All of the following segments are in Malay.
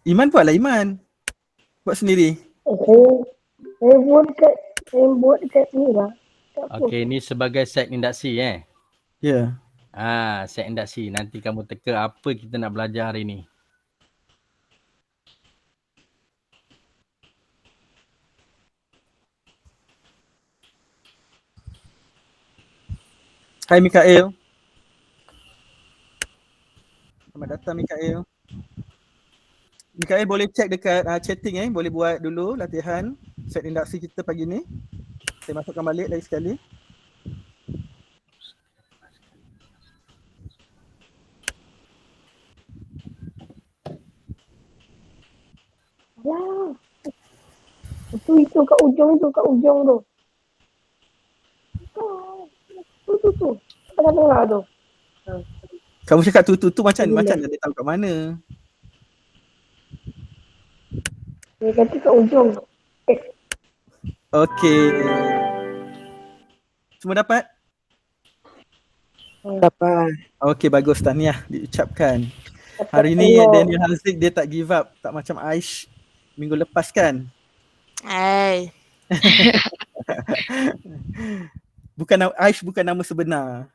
Iman buatlah Iman. Buat sendiri. Saya buat dekat ni lah. Tak apa. Okey, ni sebagai set induksi Ya. set induksi. Nanti kamu teka apa kita nak belajar hari ni. Hai Mikael. Selamat datang Mikael. Mikael boleh check dekat chatting boleh buat dulu latihan set induksi kita pagi ni. Saya masukkan balik lagi sekali. Alah. Itu kat ujung tu, kat ujung tu. Tu. Tengah-tengah tu. Kamu cakap tu macam Bila? macam dia tahu kat mana. Dia kata kat ujung tu. Okey. Semua dapat? Dapat. Okey, bagus, tahniah diucapkan. Dapat Hari ni tengok. Daniel Haziq dia tak give up, tak macam Aish minggu lepas kan. Hai. Aish bukan nama sebenar.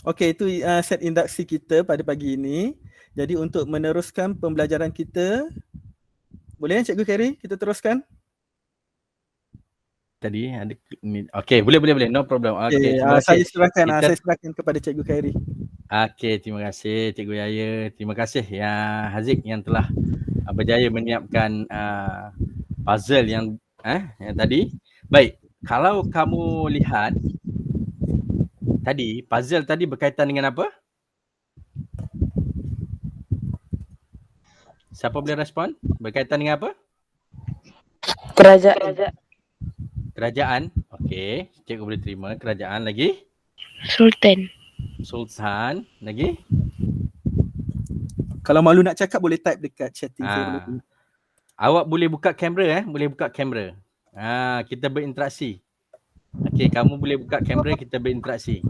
Okey, itu set induksi kita pada pagi ini. Jadi untuk meneruskan pembelajaran kita, boleh Cikgu Carey kita teruskan? Tadi ada ni. Okey, boleh. No problem. Okey, terima kasih. Saya serahkan kepada Cikgu Carey. Okey, terima kasih Cikgu Yaya. Terima kasih ya Haziq yang telah berjaya menyiapkan puzzle yang tadi. Baik, kalau kamu lihat tadi, puzzle tadi berkaitan dengan apa? Siapa boleh respon? Berkaitan dengan apa? Kerajaan. Okey, cikgu boleh terima. Kerajaan lagi? Sultan. Lagi? Kalau malu nak cakap boleh type dekat chatting saya boleh. Awak boleh buka kamera boleh buka kamera. Kita berinteraksi. Okey, kamu boleh buka kamera, kita berinteraksi.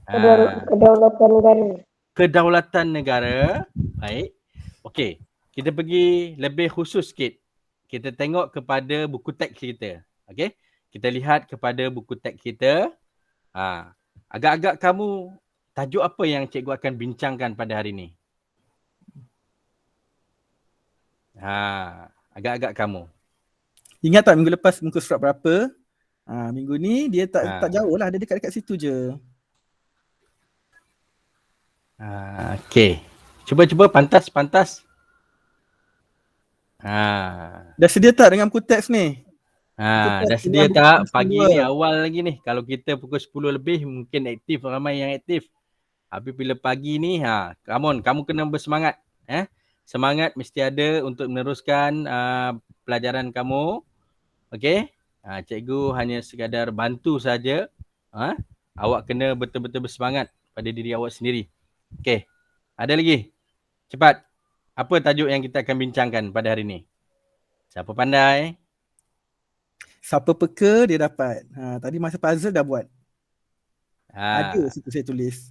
Kedaulatan negara. Kedaulatan negara. Baik. Okey, kita pergi lebih khusus sikit. Kita tengok kepada buku teks kita. Okey, kita lihat kepada buku teks kita. Agak-agak kamu tajuk apa yang cikgu akan bincangkan pada hari ini? Agak-agak kamu. Ingat tak minggu lepas muka surat berapa? Minggu ni dia tak jauh lah, dia dekat-dekat situ je. Okey. Cuba pantas. Dah sedia tak dengan buku teks ni? Dah sedia tak? Pagi ni awal lagi ni. Kalau kita pukul 10 lebih mungkin aktif, ramai yang aktif. Tapi bila pagi ni, kamu kena bersemangat. Semangat mesti ada untuk meneruskan pelajaran kamu. Okey? Cikgu hanya sekadar bantu saja. Awak kena betul-betul bersemangat pada diri awak sendiri. Okey. Ada lagi? Cepat. Apa tajuk yang kita akan bincangkan pada hari ini? Siapa pandai? Siapa peka dia dapat. Tadi masa puzzle dah buat. Ada situ saya tulis.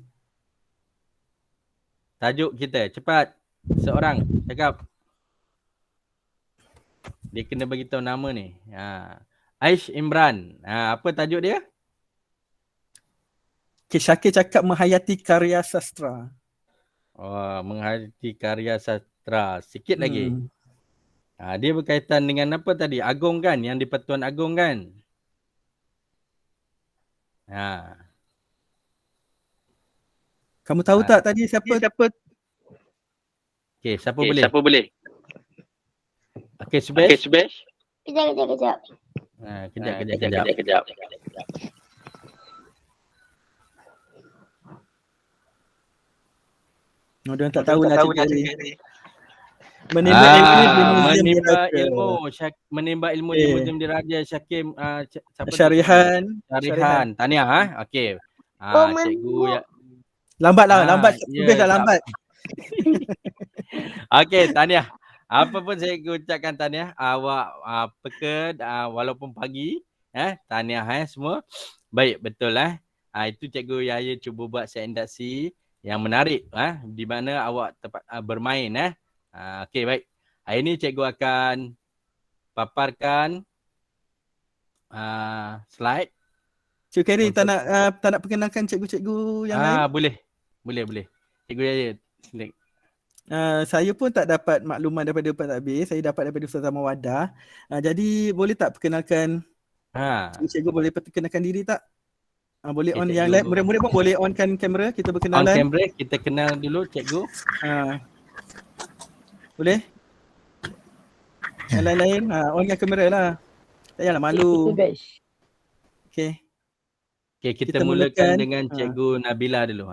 Tajuk kita. Cepat. Seorang cakap. Dia kena bagi tahu nama ni. Aish Imran. Apa tajuk dia? Syakir cakap menghayati karya sastra. Menghayati karya sastra. Sikit lagi. Dia berkaitan dengan apa tadi? Agong kan? Yang di Pertuan Agong kan? Kamu tahu tak tadi siapa? Okey, siapa boleh? Okey, Subesh. Kejap. Kejap. Dia tak tahu nak cerita ni. Menimba ilmu di Museum Diraja Syakir Syarihan. Tahniah. Okey. Cikgu ya. Lambat. Subesh dah lambat. Okey, tahniah. Apa pun cikgu ucapkan tahniah. Awak peka walaupun pagi. Tahniah semua. Baik, betul Itu cikgu Yaya cuba buat set induksi. yang menarik di mana awak tempat bermain okey, baik. Hari ini cikgu akan paparkan slide. Cikgu Carey Untuk- tak nak perkenalkan cikgu-cikgu yang lain? Boleh. Cikgu Yaya. Silakan. Saya pun tak dapat makluman daripada Ustaz Abir. Saya dapat daripada Ustazah Mawadah. Jadi boleh tak perkenalkan, cikgu boleh perkenalkan diri tak? Boleh Okay, on cikgu. yang lain, murid-murid pun boleh onkan kamera, kita On berkenalan. camera, kita kenal dulu cikgu. Boleh? Yang lain-lain, onkan kamera lah. Tak payahlah malu. Guys. Okay. Okay, kita Kita mulakan mulakan, dengan cikgu Nabila dulu.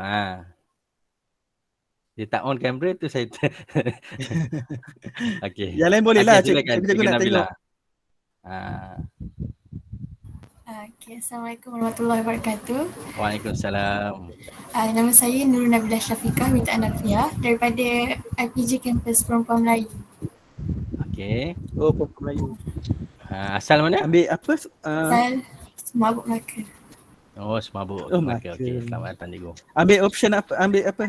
Dia tak on kamera tu saya okey. Yang lain boleh lah, Silakan, cikgu nak tengok. Okay, Assalamualaikum warahmatullahi wabarakatuh. Waalaikumsalam. Nama saya Nurul Nabilah Syafiqah binti Anafiah daripada IPG Kampus Perempuan Melayu. Okey. Oh, Pokok Melayu. Asal mana? Ambil apa? Asal Semabuk Melaka. Oh, Semabuk. Oh, Okey, okey. Melaka. Selamat datang cikgu. Ambil option apa? Ambil apa?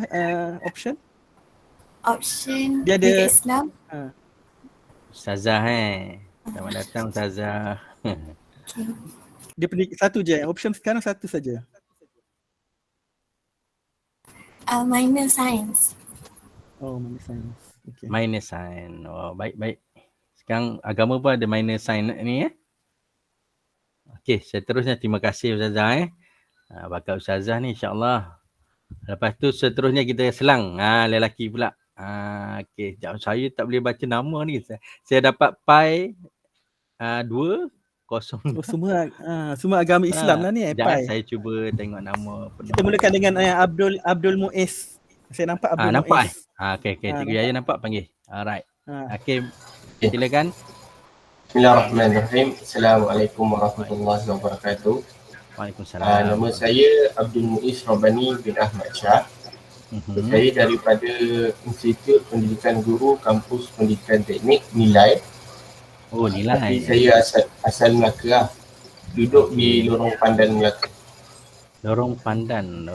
Option? Option Dia ada- Pendidikan Islam. Ustazah Selamat datang Ustazah. Dia satu je. Option sekarang satu saja. Minor Science. Oh, mana sains. Okay. Minor sign. Oh, baik. Sekarang agama pun ada minor sign ni Okey, seterusnya terima kasih Ustazah bakal Ustazah ni insya-Allah. Lepas tu seterusnya kita selang. Lelaki pula. Okey, jap saya tak boleh baca nama ni. Saya dapat pi 2 kosong. Oh, semua agama Islam lah ni. Jangan Pai. saya cuba tengok nama penuh. Kita mulakan dengan Abdul Muiz. Saya nampak Abdul nampak Muiz. Okey, Cikgu nampak. Yaya nampak panggil. Alright. Ha. Okey, silakan. Bismillahirrahmanirrahim. Assalamualaikum warahmatullahi wabarakatuh. Waalaikumsalam. Nama saya Abdul Muiz Robani bin Ahmad Shah. Saya daripada Institut Pendidikan Guru Kampus Pendidikan Teknik Nilai. Oh, Tapi nilai. saya asal Melaka lah. Duduk di Lorong Pandan Melaka. Lorong Pandan.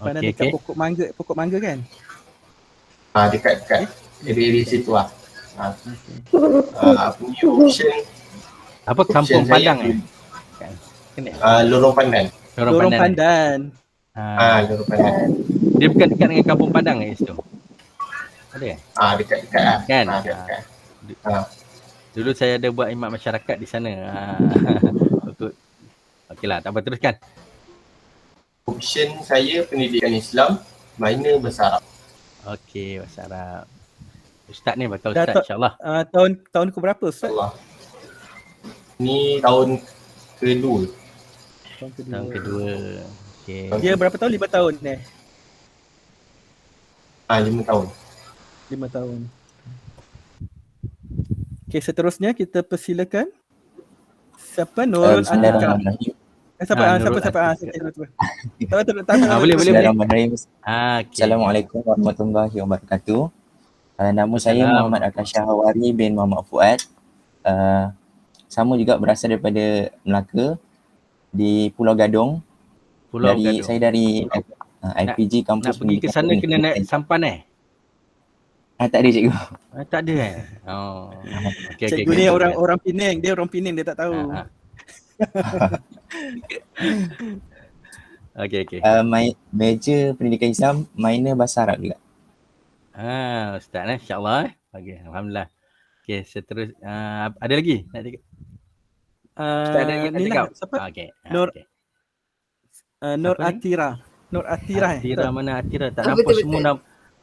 Pandang Okey, dekat okey. pokok mangga kan? Dekat area situ lah. Punya option Apa Kampung saya Padang Kena. Lorong Pandan. Lorong Pandan. Lorong Pandan. Dia bukan dekat dengan Kampung Padang situ. Ada Dekat-dekat lah. Kan? Dekat. Dulu saya ada buat khidmat masyarakat di sana. Okeylah, tak apa, teruskan. Option saya pendidikan Islam, minor bahasa Arab. Okey, bahasa Arab. Ustaz ni bakal Dah Ustaz insya-Allah. Tahun ke berapa Ustaz? InsyaAllah. Ni tahun kedua. Tahun kedua. Okey. Dia berapa tahun? 5 tahun 5 tahun. 5 tahun. Okey, seterusnya kita persilakan. Siapa? Nurul Atika. Bismillahirrahmanirrahim. Siapa? Nurul Siapa? Atika. Boleh. Bismillahirrahmanirrahim. Okey. Assalamualaikum warahmatullahi wabarakatuh. Nama saya Salam. Muhammad Akashah Hawari bin Muhammad Fuad. Sama juga berasal daripada Melaka di Pulau Gadong. Pulau Gadong. Saya dari IPG Nak Kampus pergi ke sana kena naik sampan Tak ada cikgu. tak ada Oh. Okey, Cikgu ni orang Penang. Dia orang Penang, dia tak tahu. Okey. Major pendidikan Islam, minor bahasa Arab juga. Ustaz insya-Allah Okey, alhamdulillah. Okey, seterus ada lagi nak cakap? Ustaz ada lagi nak ni cakap? lah, siapa? Okey. Nur okey. Nur Siapa ni? Atira. Nur Atira. Atira mana Atira? Tak nampak Betul, semua betul.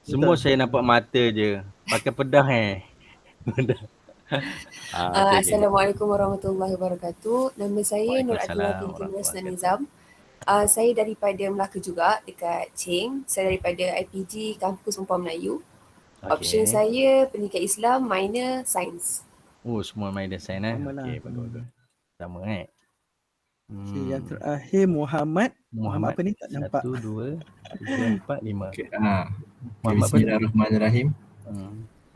semua saya nampak mata je. Pakai pedah Pedah. Okey. Assalamualaikum warahmatullahi wabarakatuh. Nama saya Nur Adila Waalaikumsalam binti Nur warahmatullahi Nizam. Saya daripada Melaka juga, dekat Cheng. Saya daripada IPG Kampus Perempuan Melayu. Okey. Option saya pendidikan Islam, minor sains. Oh, semua main desain Sama lah. Okey, bagus. Sama Okey, yang terakhir Muhammad apa ni? Tak nampak. 1, 2, 3, 4, 5. Okay, Muhammad apa? Bismillahirrahmanirrahim.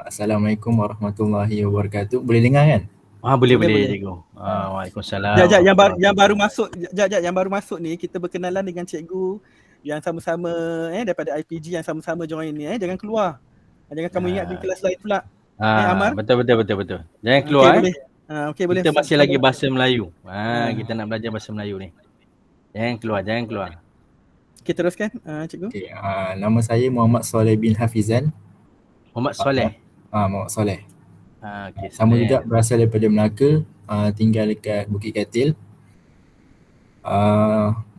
Assalamualaikum warahmatullahi wabarakatuh. Boleh dengar kan? Boleh Boleh. cikgu. Waalaikumsalam. Jap, yang baru masuk. Yang baru masuk ni kita berkenalan dengan cikgu yang sama-sama daripada IPG yang sama-sama join ni jangan keluar. Jangan kamu ingat di kelas lain pula. Amar. Betul. Jangan keluar. Okey boleh. Okey boleh. Kita masih lagi bahasa Melayu. Kita nak belajar bahasa Melayu ni. Jangan keluar. Okey teruskan cikgu. Okay, nama saya Muhammad Soleh bin Hafizan. Muhammad Soleh. Muhammad Soleh. Okay, Sama juga berasal daripada Melaka, tinggal dekat Bukit Katil.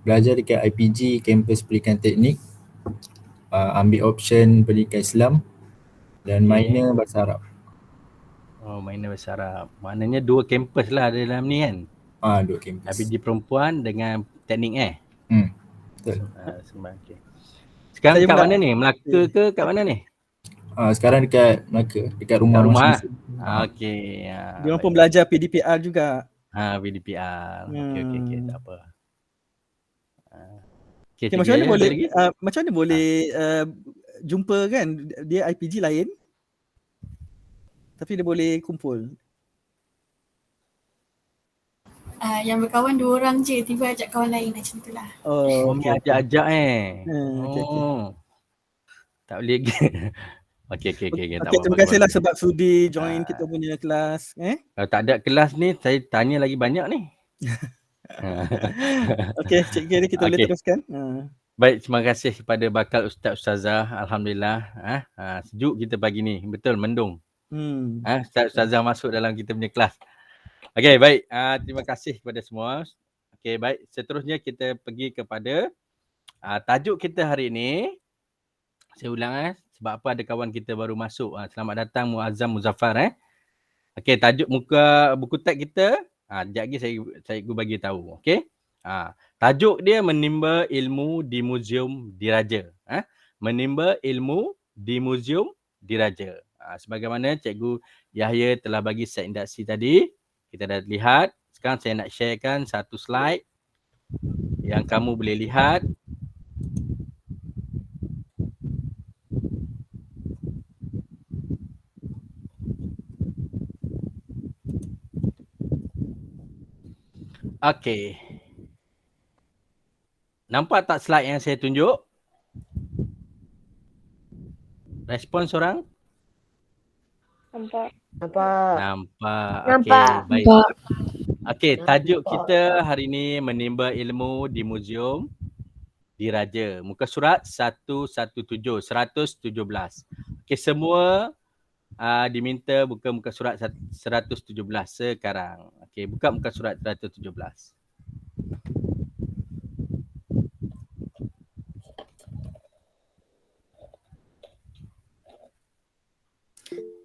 Belajar dekat IPG Kampus Pendidikan Teknik. Ambil option Pendidikan Islam dan minor Bahasa Arab. Minor Bahasa Arab. Maknanya 2 kampus lah dalam ni kan? 2 kampus. IPG perempuan dengan teknik Betul. Okay. Sekarang kat mana ni? Melaka ke kat mana ni? Sekarang dekat Melaka, dekat rumah. Okey. Dia orang pun belajar PDPR juga. PDPR. Okey, tak apa. Okay, macam mana boleh jumpa kan? Dia IPG lain. Tapi dia boleh kumpul. Yang berkawan 2 orang je, tiba ajak kawan lain macam tu lah. Okay. Ajak-ajak Okay. Tak boleh. Okey, terima kasihlah sebab sudi join kita punya kelas. Kalau tak ada kelas ni, saya tanya lagi banyak ni. Okey, cikgu ni kita boleh teruskan. Baik, terima kasih kepada bakal Ustaz-Ustazah. Alhamdulillah. Sejuk kita pagi ni. Betul, mendung. Ustaz-Ustazah masuk dalam kita punya kelas. Okey, baik. Terima kasih kepada semua. Okey, baik. Seterusnya kita pergi kepada tajuk kita hari ini. Saya ulang sebab apa ada kawan kita baru masuk. Selamat datang Muazzam Muzaffar. Okey, tajuk muka buku teks kita. Sekejap lagi saya bagi tahu. Okey. Tajuk dia menimba ilmu di Muzium Diraja. Menimba ilmu di Muzium Diraja. Sebagaimana Cikgu Yahya telah bagi set induksi tadi. Kita dah lihat. Sekarang saya nak sharekan satu slide yang kamu boleh lihat. Okey. Nampak tak slide yang saya tunjuk? Respon seorang? Nampak. Okey, baik. Okey, tajuk kita hari ini menimba ilmu di Muzium Diraja. Muka surat 117. Okey, semua diminta buka muka surat 117 sekarang. Okey, buka muka surat 117.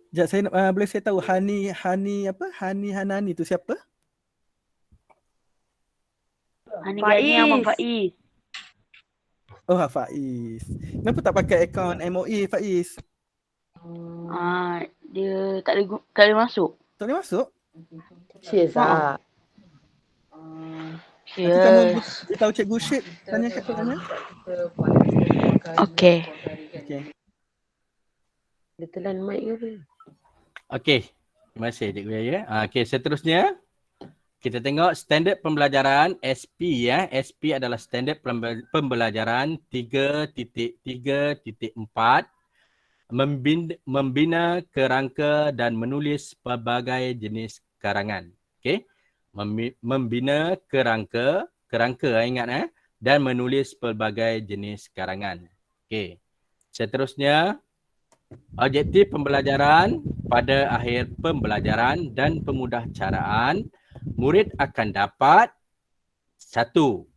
Sekejap, saya boleh saya tahu Hani Hanani tu siapa? Hani Gani sama Faiz. Oh, Faiz. Kenapa tak pakai akaun MOE Faiz? Dia tak boleh masuk. Tak boleh masuk? Cheers lah. Nanti kamu beritahu Cikgu Syed tanya kat sana. Okey. Dia telan mic ke apa? Okey. Terima kasih Cikgu Yahya. Okey, seterusnya kita tengok standard pembelajaran SP SP adalah standard pembelajaran 3.3.4 membina kerangka dan menulis pelbagai jenis karangan. Okey. Membina kerangka ingat dan menulis pelbagai jenis karangan. Okey. Seterusnya objektif pembelajaran pada akhir pembelajaran dan pemudahcaraan, murid akan dapat 1.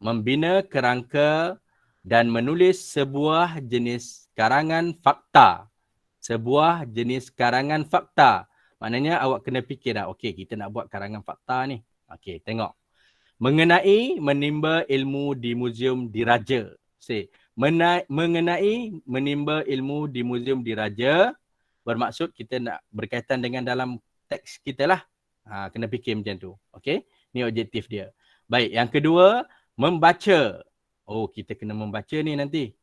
Membina kerangka dan menulis sebuah jenis karangan fakta. Sebuah jenis karangan fakta. Maknanya awak kena fikir dah, okey kita nak buat karangan fakta ni. Okey, tengok. Mengenai menimba ilmu di Muzium Diraja. Mengenai menimba ilmu di Muzium Diraja bermaksud kita nak berkaitan dengan dalam teks kita lah. Kena fikir macam tu. Okey, ni objektif dia. Baik, yang kedua, membaca. Oh, kita kena membaca ni nanti.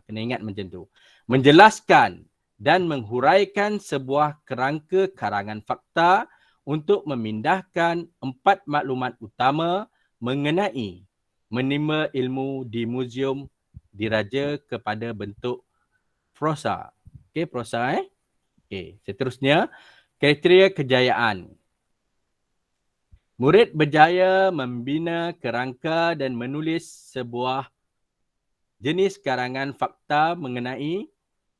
Kena ingat macam tu. Menjelaskan dan menghuraikan sebuah kerangka karangan fakta untuk memindahkan 4 maklumat utama mengenai menimba ilmu di Muzium diraja kepada bentuk prosa. Okey, prosa Okey, seterusnya kriteria kejayaan. Murid berjaya membina kerangka dan menulis sebuah jenis karangan fakta mengenai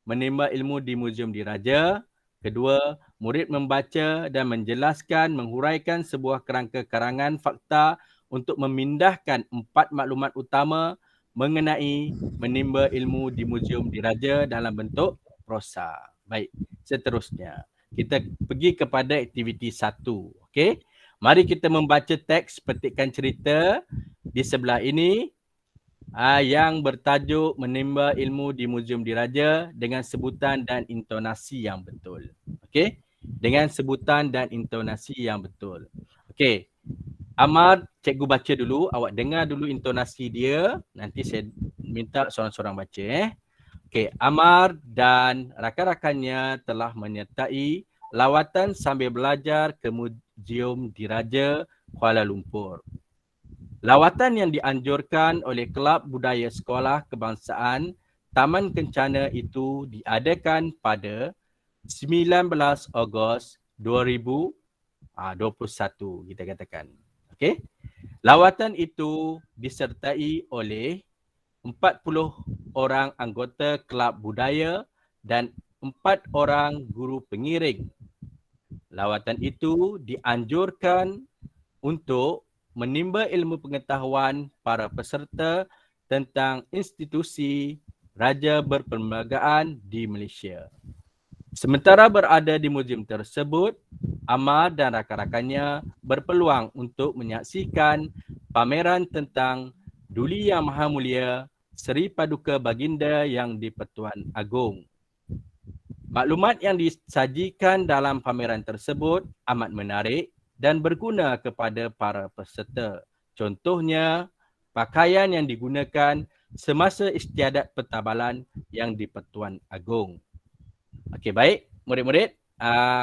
menimba ilmu di Muzium Diraja. Kedua, murid membaca dan menjelaskan, menghuraikan sebuah kerangka karangan fakta untuk memindahkan 4 maklumat utama mengenai menimba ilmu di Muzium Diraja dalam bentuk prosa. Baik, seterusnya kita pergi kepada aktiviti 1. Okey. Mari kita membaca teks petikan cerita di sebelah ini yang bertajuk menimba ilmu di Muzium Diraja dengan sebutan dan intonasi yang betul. Okey? Dengan sebutan dan intonasi yang betul. Okey. Amar, cikgu baca dulu, awak dengar dulu intonasi dia, nanti saya minta seorang-seorang baca Okey, Amar dan rakan-rakannya telah menyertai lawatan sambil belajar ke Muzium Diraja Kuala Lumpur. Lawatan yang dianjurkan oleh Kelab Budaya Sekolah Kebangsaan Taman Kencana itu diadakan pada 19 Ogos 2021 kita katakan. Okey. Lawatan itu disertai oleh 40 orang anggota Kelab Budaya dan 4 orang guru pengiring. Lawatan itu dianjurkan untuk menimba ilmu pengetahuan para peserta tentang institusi raja berperlembagaan di Malaysia. Sementara berada di muzium tersebut, Amar dan rakan-rakannya berpeluang untuk menyaksikan pameran tentang Duli Yang Maha Mulia Seri Paduka Baginda Yang di-Pertuan Agong. Maklumat yang disajikan dalam pameran tersebut amat menarik dan berguna kepada para peserta. Contohnya, pakaian yang digunakan semasa istiadat pertabalan yang di-Pertuan Agong. Okey, baik. Murid-murid,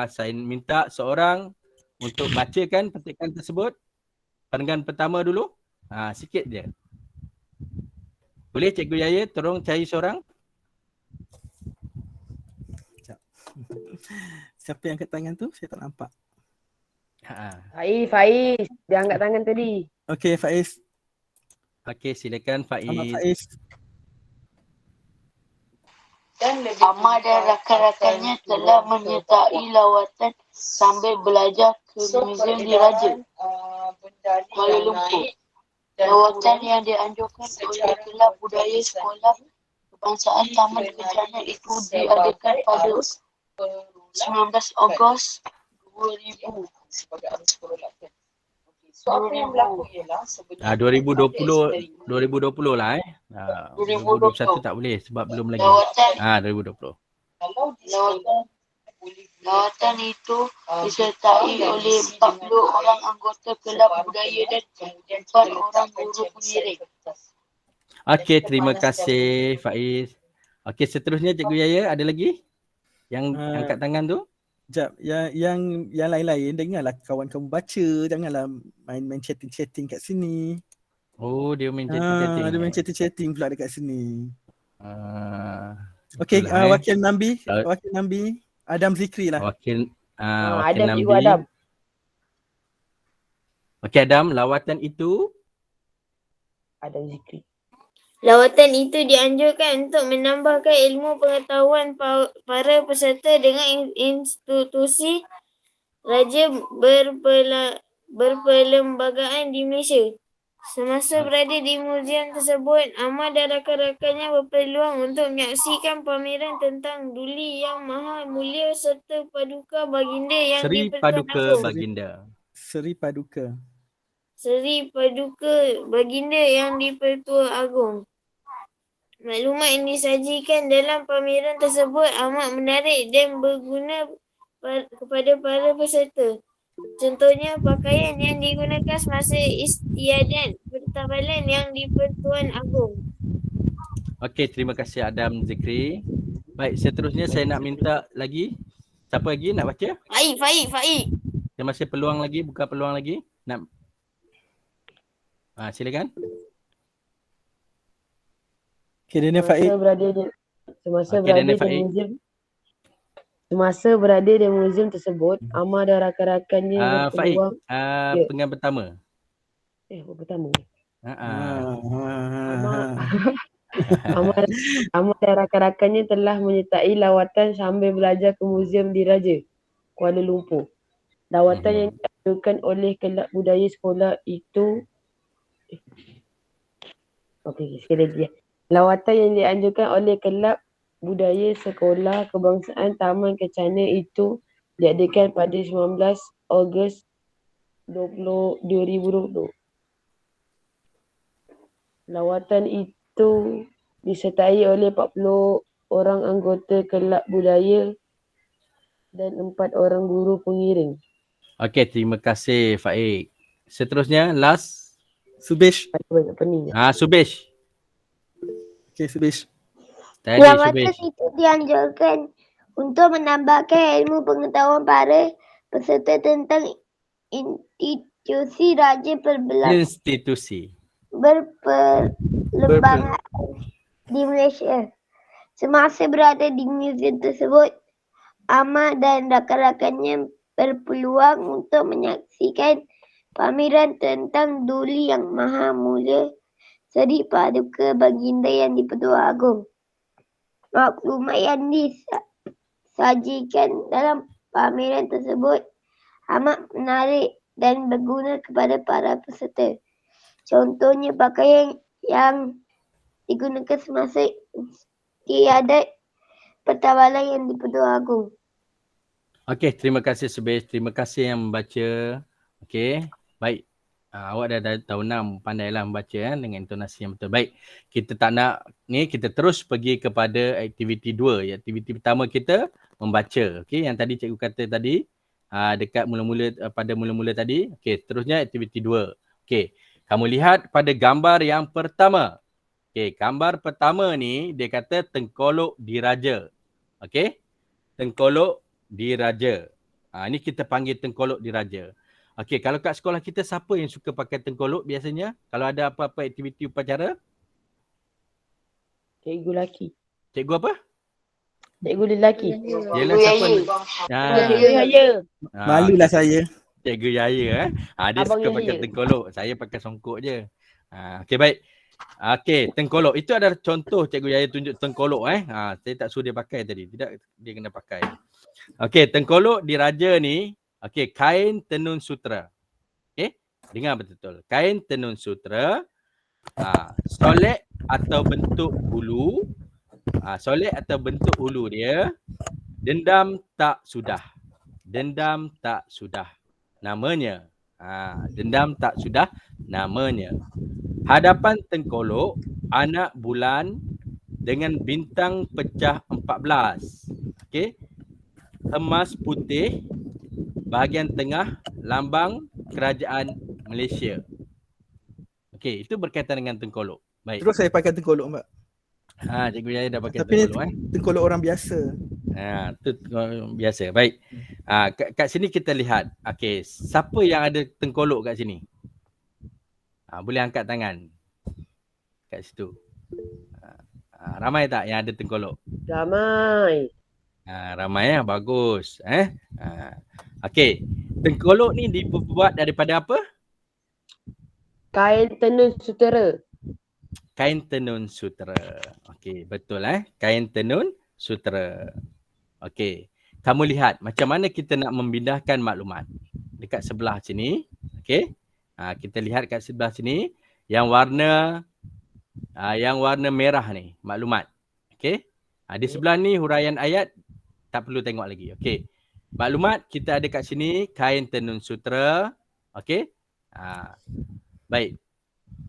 saya minta seorang untuk bacakan petikan tersebut. Pandangan pertama dulu. Sikit je. Boleh Cikgu Yaya tolong cari seorang? Siapa yang angkat tangan tu? Saya tak nampak. Faiz. Dia angkat tangan tadi. Okey, Faiz. Okey, silakan Selamat Faiz. Faiz. Amar dan rakan-rakannya telah menyertai lawatan sambil belajar ke Muzium Diraja Kuala Lumpur. Lawatan yang dianjurkan oleh Kelab Budaya Sekolah Kebangsaan Taman Kencana itu diadakan pada 19 Ogos 2020. 2020 lah 2021 tak boleh sebab belum lagi. 2020. Lawatan itu disertai oleh 40 orang anggota Kelab Budaya dan 4 orang guru pengiring. Okey, terima kasih Faiz. Okey, seterusnya Cikgu Yaya ada lagi yang angkat tangan tu? Sekejap, yang lain-lain dengarlah kawan kamu baca, janganlah main chatting-chatting kat sini. Oh, dia main chatting-chatting. Dia main chatting-chatting pula dekat sini. Okey, Wakil Nambi, Adam Zikri lah. Wakil Adam Nambi. juga Adam. Okey Adam, lawatan itu Adam Zikri. Lawatan itu dianjurkan untuk menambahkan ilmu pengetahuan para peserta dengan institusi raja berperlembagaan di Malaysia. Semasa berada di muzium tersebut, Amar dan rakan-rakannya berpeluang untuk menyaksikan pameran tentang Duli Yang Maha Mulia serta Paduka Baginda yang Seri di-Pertuan Paduka Agong. Baginda. Seri Paduka Baginda yang di-Pertuan Agong. Maklumat yang disajikan dalam pameran tersebut amat menarik dan berguna kepada para peserta. Contohnya, pakaian yang digunakan semasa istiadat pertabalan yang di-Pertuan Agong. Okey, terima kasih Adam Zikri. Baik, seterusnya saya nak minta lagi. Siapa lagi nak baca? Faik. Ada masih peluang lagi, buka peluang lagi. Nak silakan. Okay, Daniel Faik. Semasa Okey, berada Daniel di Faik. muzium Semasa berada di muzium tersebut, Amar dan rakan-rakannya Faik, berpeluang. Ya. penggan pertama. Apa pertama? Amar dan rakan-rakannya telah menyertai lawatan sambil belajar ke Muzium Diraja, Kuala Lumpur. Lawatan yang dianjurkan oleh kelab budaya sekolah itu sekali lagi. Lawatan yang dianjurkan oleh kelab budaya sekolah kebangsaan Taman Kencana itu diadakan pada 19 Ogos 2020. Lawatan itu disertai oleh 40 orang anggota kelab budaya dan 4 orang guru pengiring. Okey, terima kasih Faik. Seterusnya, last. Subesh. Subesh. Okay, Subesh. Tadi Lawatan Subesh. itu dianjurkan untuk menambahkan ilmu pengetahuan para peserta tentang institusi raja berperlembangan di Malaysia. Semasa berada di muzium tersebut, Amar dan rakan-rakannya berpeluang untuk menyaksikan pameran tentang Duli Yang Maha Mulia Seri Paduka Baginda Yang di-Pertua Agong. Maklumat yang disajikan dalam pameran tersebut amat menarik dan berguna kepada para peserta. Contohnya pakaian yang digunakan semasa istiadat pertawalan yang di-Pertua Agong. Okey, terima kasih Subesh. Terima kasih yang membaca. Okey, baik. Awak dah tahun 6, pandailah membaca dengan intonasi yang betul. Baik, kita tak nak ni, kita terus pergi kepada aktiviti 2. Aktiviti pertama kita membaca. Okey, yang tadi cikgu kata tadi dekat pada mula-mula tadi. Okey, terusnya aktiviti 2. Okey, kamu lihat pada gambar yang pertama. Okey, gambar pertama ni dia kata tengkolok diraja. Okey, tengkolok diraja. Ini kita panggil tengkolok diraja. Okey, kalau kat sekolah kita siapa yang suka pakai tengkolok biasanya? Kalau ada apa-apa aktiviti upacara? Cikgu lelaki. Cikgu apa? Cikgu lelaki. Yalah siapa? Cikgu Yaya. Malulah saya. Cikgu Yaya dia Abang suka pakai Yaya. tengkolok. Saya pakai songkok je. Okey, baik. Okey, tengkolok. Itu adalah contoh Cikgu Yaya tunjuk tengkolok. Saya tak suruh dia pakai tadi. Tidak, dia kena pakai. Okey, tengkolok diraja ni, okey, kain tenun sutera. Okey, dengar betul-betul. Kain tenun sutera, solek atau bentuk ulu. Solek atau bentuk ulu dia, dendam tak sudah. Dendam tak sudah. Namanya. Dendam tak sudah namanya. Hadapan tengkolok, anak bulan dengan bintang pecah 14. Okey. Emas putih, bahagian tengah lambang kerajaan Malaysia. Okey, itu berkaitan dengan tengkolok. Baik. Terus saya pakai tengkolok, Mbak. Cikgu Yaya dah pakai Tapi tengkolok. Tengkolok orang biasa. Itu biasa. Baik. Kat sini kita lihat. Okey, siapa yang ada tengkolok kat sini? Boleh angkat tangan. Kat situ. Ramai tak yang ada tengkolok? Ramai. Ramai bagus. Okey, tengkolok ni dibuat daripada apa? Kain tenun sutera. Kain tenun sutera. Okey, betul kain tenun sutera. Okey, kamu lihat macam mana kita nak memindahkan maklumat. Dekat sebelah sini, okey. Kita lihat kat sebelah sini yang warna merah ni, maklumat. Okey. Di sebelah ni huraian ayat tak perlu tengok lagi. Okey. Maklumat kita ada kat sini kain tenun sutera. Okey. Baik.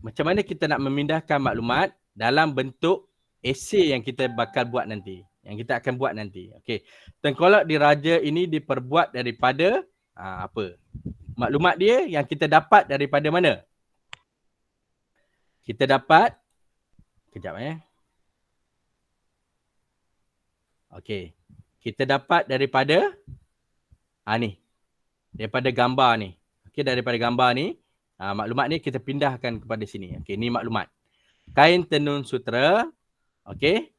Macam mana kita nak memindahkan maklumat dalam bentuk esei yang kita bakal buat nanti. Yang kita akan buat nanti. Okey. Tengkolok diraja ini diperbuat daripada apa? Maklumat dia yang kita dapat daripada mana? Kita dapat kejap Okey. Kita dapat daripada ni. Daripada gambar ni. Okey, daripada gambar ni, maklumat ni kita pindahkan kepada sini. Okey, ni maklumat. Kain tenun sutera Okey.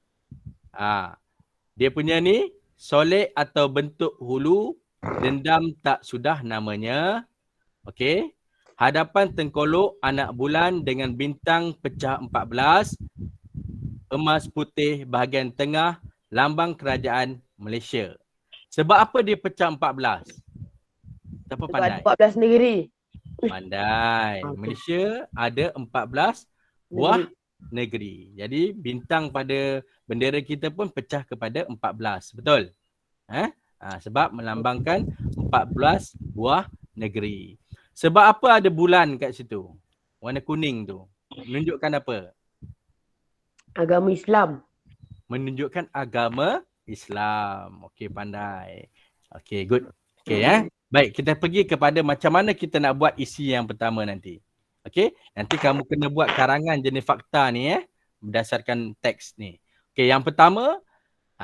Dia punya ni solek atau bentuk hulu, dendam tak sudah namanya. Okey. Hadapan tengkolok anak bulan dengan bintang pecah 14, emas putih bahagian tengah, lambang kerajaan Malaysia. Sebab apa dia pecah 14? Siapa Sebab pandai? ada 14 negeri. Pandai. Malaysia ada 14 buah negeri. Jadi bintang pada bendera kita pun pecah kepada 14. Betul? Sebab melambangkan 14 buah negeri. Sebab apa ada bulan kat situ? Warna kuning tu. Menunjukkan apa? Agama Islam. Menunjukkan agama Islam. Okey, pandai. Okey, good. Okey Baik, kita pergi kepada macam mana kita nak buat isi yang pertama nanti. Okey, nanti kamu kena buat karangan jenis fakta ni berdasarkan teks ni. Okey, yang pertama,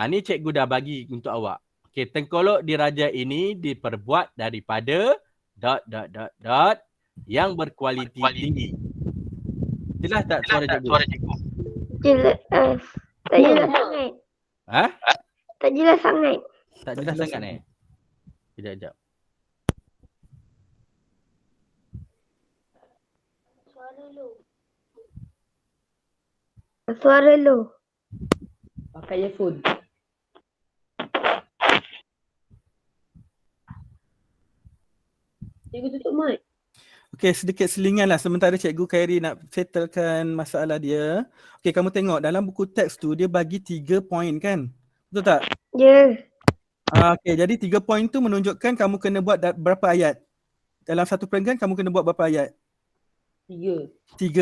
ni cikgu dah bagi untuk awak. Okey, tengkolok diraja ini diperbuat daripada ... yang berkualiti tinggi. Jelas tak suara cikgu? Jelas. Tak jelas sangat. Tak jelas sangat. Tak jelas sangat Sekejap. Suara low. Pakai earphone. Cikgu tutup mic. Okey, sedikit selingan lah sementara Cikgu Khairi nak settlekan masalah dia. Okey, kamu tengok dalam buku teks tu dia bagi 3 poin kan? Betul tak? Ya. Okey, jadi 3 poin tu menunjukkan kamu kena buat berapa ayat? Dalam satu perenggan kamu kena buat berapa ayat? 3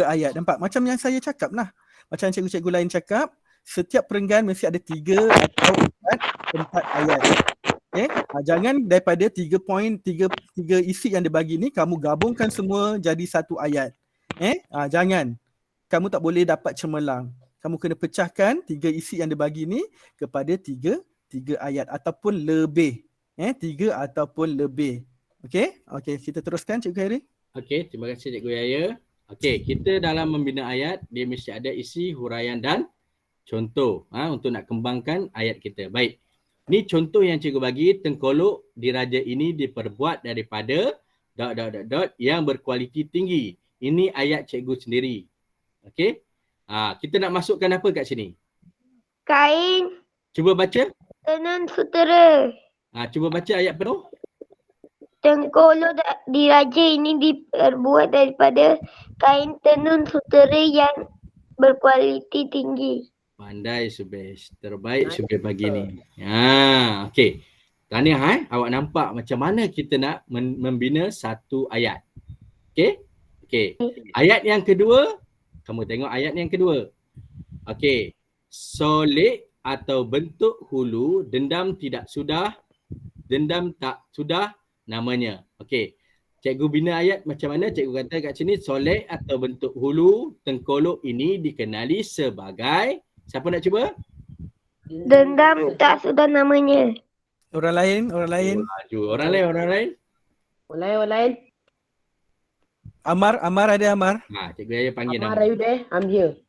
ayat. Nampak? Macam yang saya cakap lah. Macam cikgu-cikgu lain cakap, setiap perenggan mesti ada 3 atau 4 ayat. Okay? Jangan daripada 3 poin, 3 isi yang dia bagi ni, kamu gabungkan semua jadi satu ayat. Jangan. Kamu tak boleh dapat cemerlang. Kamu kena pecahkan 3 isi yang dia bagi ni kepada 3 ayat ataupun lebih. 3 ataupun lebih. Okey, kita teruskan Cikgu Khairi. Okey, terima kasih Cikgu Yaya. Okey, kita dalam membina ayat, dia mesti ada isi, huraian dan contoh untuk nak kembangkan ayat kita. Baik. Ni contoh yang cikgu bagi, tengkolok diraja ini diperbuat daripada ... yang berkualiti tinggi. Ini ayat cikgu sendiri. Okey. Kita nak masukkan apa kat sini? Kain. Cuba baca. Tenun sutera. Cuba baca ayat penuh. Tengkolok diraja ini diperbuat daripada kain tenun sutera yang berkualiti tinggi. Pandai Subes. Terbaik Subes pagi ni. Okey. Tahniah awak nampak macam mana kita nak membina satu ayat. Okey. Ayat yang kedua, kamu tengok ayat yang kedua. Okey. Solek atau bentuk hulu, dendam tak sudah namanya. Okey. Cikgu bina ayat macam mana? Cikgu kata kat sini, solek atau bentuk hulu, tengkolok ini dikenali sebagai... Siapa nak cuba? Dendam tak sudah namanya. Orang lain. Orang lain. Amar ada Amar. Cikgu Yaya panggil Amar, are you there? I'm here.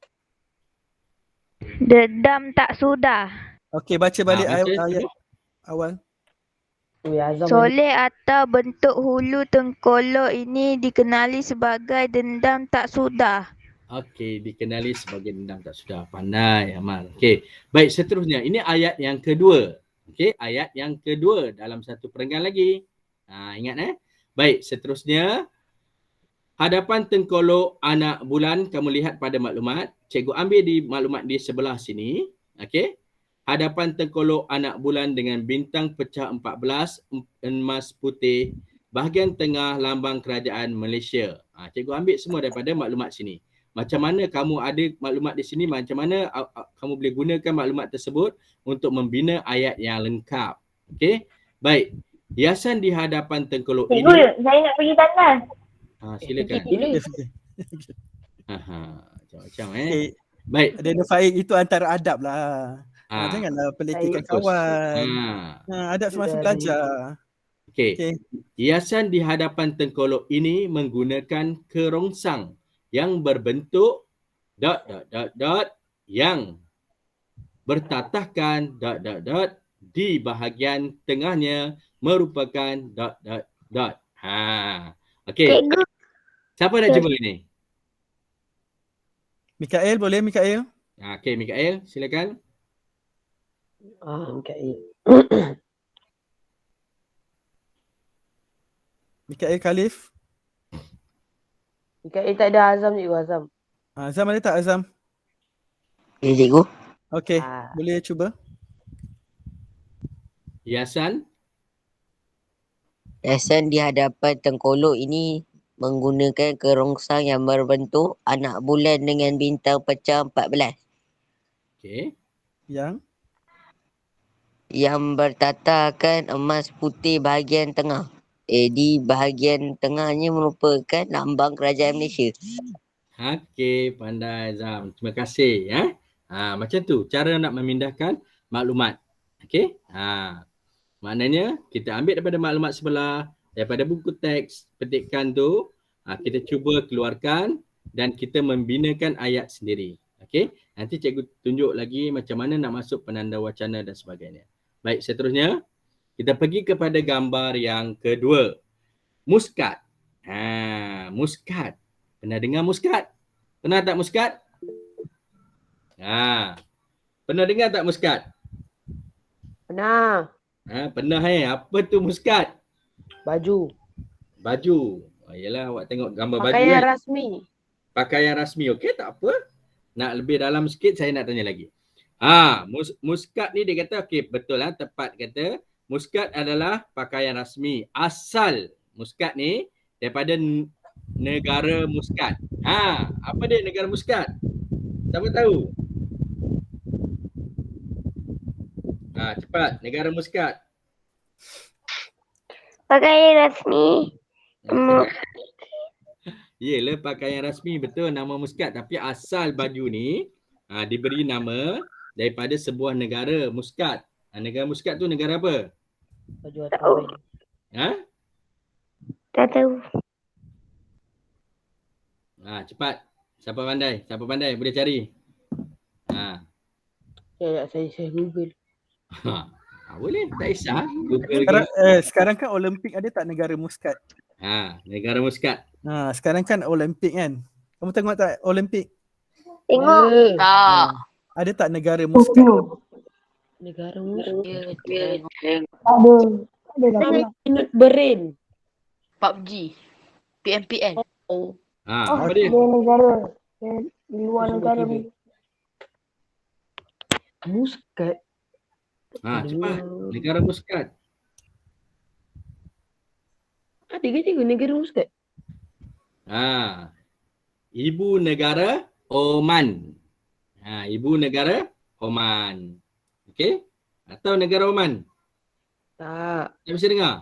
Dendam tak sudah. Okey, baca balik ayat awal. Solek atau bentuk hulu tengkolok ini dikenali sebagai dendam tak sudah. Okey, dikenali sebagai dendam tak sudah. Pandai Amal. Okey. Baik, seterusnya. Ini ayat yang kedua. Okey, ayat yang kedua dalam satu perenggan lagi. Ingat Baik, seterusnya. Hadapan tengkolok anak bulan, kamu lihat pada maklumat. Cikgu ambil di maklumat di sebelah sini. Okey. Hadapan tengkolok anak bulan dengan bintang pecah 14, emas putih, bahagian tengah lambang kerajaan Malaysia. Cikgu ambil semua daripada maklumat sini. Macam mana kamu ada maklumat di sini, macam mana kamu boleh gunakan maklumat tersebut untuk membina ayat yang lengkap. Okey. Baik. Hiasan di hadapan tengkolok ini. Cikgu, saya nak pergi tandas. Silakan. Macam-macam Baik. Ada Faik, itu antara adab lah. Janganlah pelitikan kawan. Adab semasa belajar. Okey. Hiasan di hadapan tengkolok ini menggunakan kerongsang yang berbentuk ... yang bertatahkan ... di bahagian tengahnya merupakan ... Okey. Cikgu. Siapa nak cuba ini? Mikael, boleh Mikael? Okey, Mikael, silakan. Mikael. Mikael Khalif. Mikael tak ada. Azam cikgu, Azam. Azam ada tak Azam? Ya cikgu. Okey, boleh cuba. Hiasan. Hiasan di hadapan tengkolok ini menggunakan kerongsang yang berbentuk anak bulan dengan bintang pecah 14. Okey. Yang bertatahkan emas putih bahagian tengah. Di bahagian tengahnya merupakan lambang kerajaan Malaysia. Okey, pandai Azam. Terima kasih ya. Macam tu cara nak memindahkan maklumat. Okey? Maknanya kita ambil daripada maklumat sebelah, daripada buku teks petikan tu, kita cuba keluarkan dan kita membinakan ayat sendiri. Okey? Nanti cikgu tunjuk lagi macam mana nak masuk penanda wacana dan sebagainya. Baik, seterusnya kita pergi kepada gambar yang kedua. Muskat. Muskat. Pernah dengar muskat? Pernah tak muskat? Pernah dengar tak muskat? Pernah. Pernah Apa tu muskat? Baju. Baju. Yelah, awak tengok gambar baju Pakaian rasmi. Pakaian rasmi. Okey, tak apa. Nak lebih dalam sikit saya nak tanya lagi. Muskat ni dia kata okey, betul lah, tepat kata. Muskat adalah pakaian rasmi. Asal muskat ni daripada negara Muskat. Apa dia negara Muskat? Siapa tahu? Cepat, negara Muskat. Pakaian rasmi. Yelah, pakaian rasmi, betul nama Muskat. Tapi asal baju ni diberi nama daripada sebuah negara Muskat. Negara Muskat tu negara apa? Baju tahu. Tak tahu. Cepat. Siapa pandai? Siapa pandai? Boleh cari. Saya Google. Boleh, tak kisah. Sekarang kan Olimpik ada tak negara Muskat? Negara Muskat. Sekarang kan Olimpik kan? Kamu tengok tak Olimpik? Tengok. Tak. Ada tak negara Muskat? Negara Muskat. Ada. Minut Berin. PUBG. PMPN. Apa dia? Negara. Di luar negara. Muskat. Cepat. Negara Muskat. Ada ke cikgu negara Muskat? Ibu negara Oman. Ibu negara Oman. Okey? Atau negara Oman? Tak. Tak bisa dengar?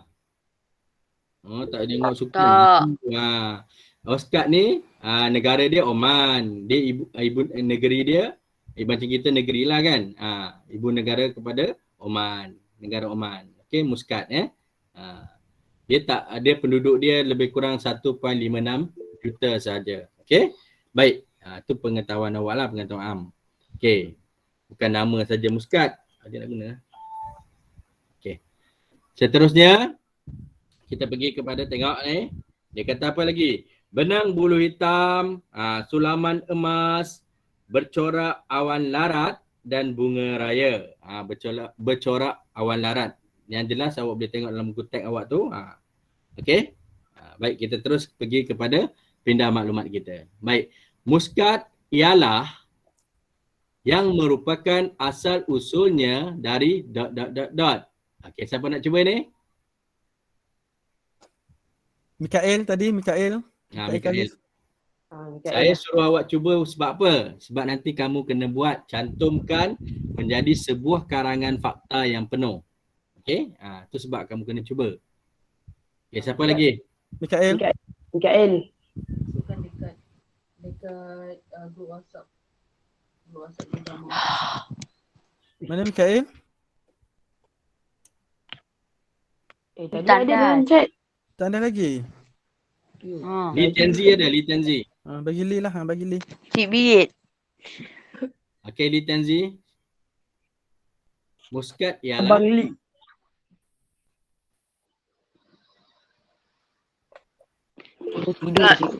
Tak dengar suka. Tak. Muskat ni negara dia Oman. Dia ibu negeri dia. Macam kita negeri lah kan. Ibu negara kepada Oman. Negara Oman. Okey, Muskat dia penduduk dia lebih kurang 1.56 juta saja. Okey. Baik. Itu pengetahuan awak lah, pengetahuan am. Okey. Bukan nama saja Muskat. Dia nak guna. Okey. Seterusnya kita pergi kepada tengok ni. Dia kata apa lagi? Benang bulu hitam, sulaman emas, bercorak awan larat dan bunga raya. Bercorak awan larat. Yang jelas awak boleh tengok dalam buku teks awak tu. Okey. Baik, kita terus pergi kepada pindah maklumat kita. Baik. Muskat ialah yang merupakan asal usulnya dari ... Okey, siapa nak cuba ni? Mikael tadi, Mikael. Mikael. Saya suruh awak cuba sebab apa? Sebab nanti kamu kena buat, cantumkan menjadi sebuah karangan fakta yang penuh. Okey? Itu sebab kamu kena cuba. Okey, siapa lagi? Mikael. Mikael. Bukan dekat grup WhatsApp. Grup WhatsApp bersama. Mana Mikael? Tadi ada dalam chat. Tak ada lagi. Lee Tenzi ada, Lee Tenzi. Bagi Lee lah, bagi Lee. Cik Biit. Okey, Lee Tenzi. muskat ialah Abang Lee. Aku tidur cikgu.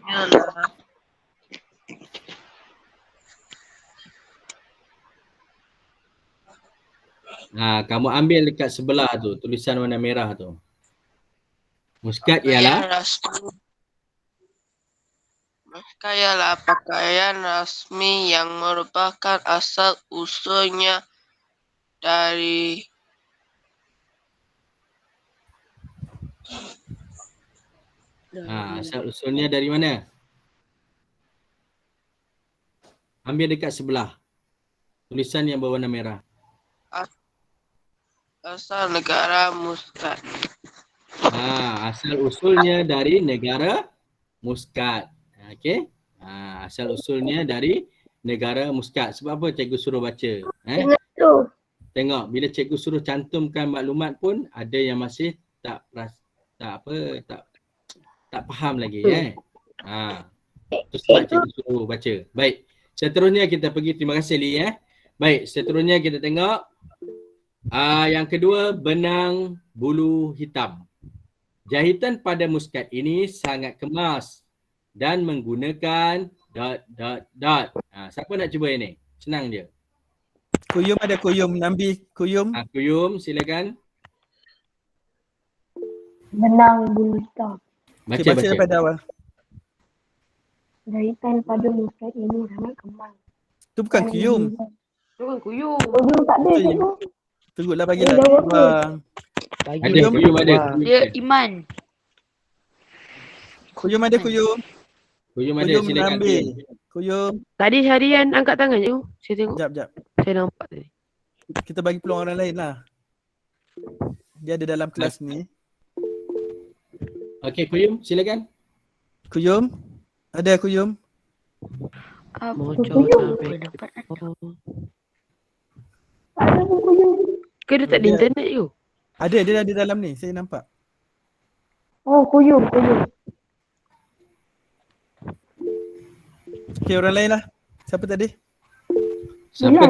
Kamu ambil dekat sebelah tu, tulisan warna merah tu. Muskat ialah pakaian rasmi yang merupakan asal usulnya dari asal usulnya dari mana? Ambil dekat sebelah. Tulisan yang berwarna merah. asal negara Muscat. Asal usulnya dari negara Muscat. Okey. Asal usulnya dari negara Muscat. Sebab apa cikgu suruh baca? Tengok bila cikgu suruh cantumkan maklumat pun ada yang masih tak faham lagi Itu sebab cikgu suruh baca. Baik. Seterusnya kita pergi, terima kasih Lee Baik, seterusnya kita tengok yang kedua, benang bulu hitam. Jahitan pada muskat ini sangat kemas dan menggunakan ... Siapa nak cuba ini? Senang je. Kuyum ada Kuyum, Nambi Kuyum. Kuyum, silakan. Benang bulu hitam. Baca daripada awal. Jahitan pada muskat ini sangat kemas. Itu bukan Kuyum. Bukan Kuyum. Kuyum tak ada cikgu. Tunggulah bagilah bang. Kuyum ada. Dia Iman. Kuyum ada Kuyum. Kuyum ada, silakan. Kuyum. Tadi Harian angkat tangan cikgu. Saya tengok. Jap. Saya nampak tadi. Kita bagi peluang orang lain lah. Dia ada dalam kelas ni. Okey, Kuyum, silakan. Kuyum. Ada Kuyum. Ke dia tak ada internet you? Ada, dia ada dalam ni. Saya nampak. Oh, Kuyum. Okey, orang lain lah. Siapa tadi? Siapa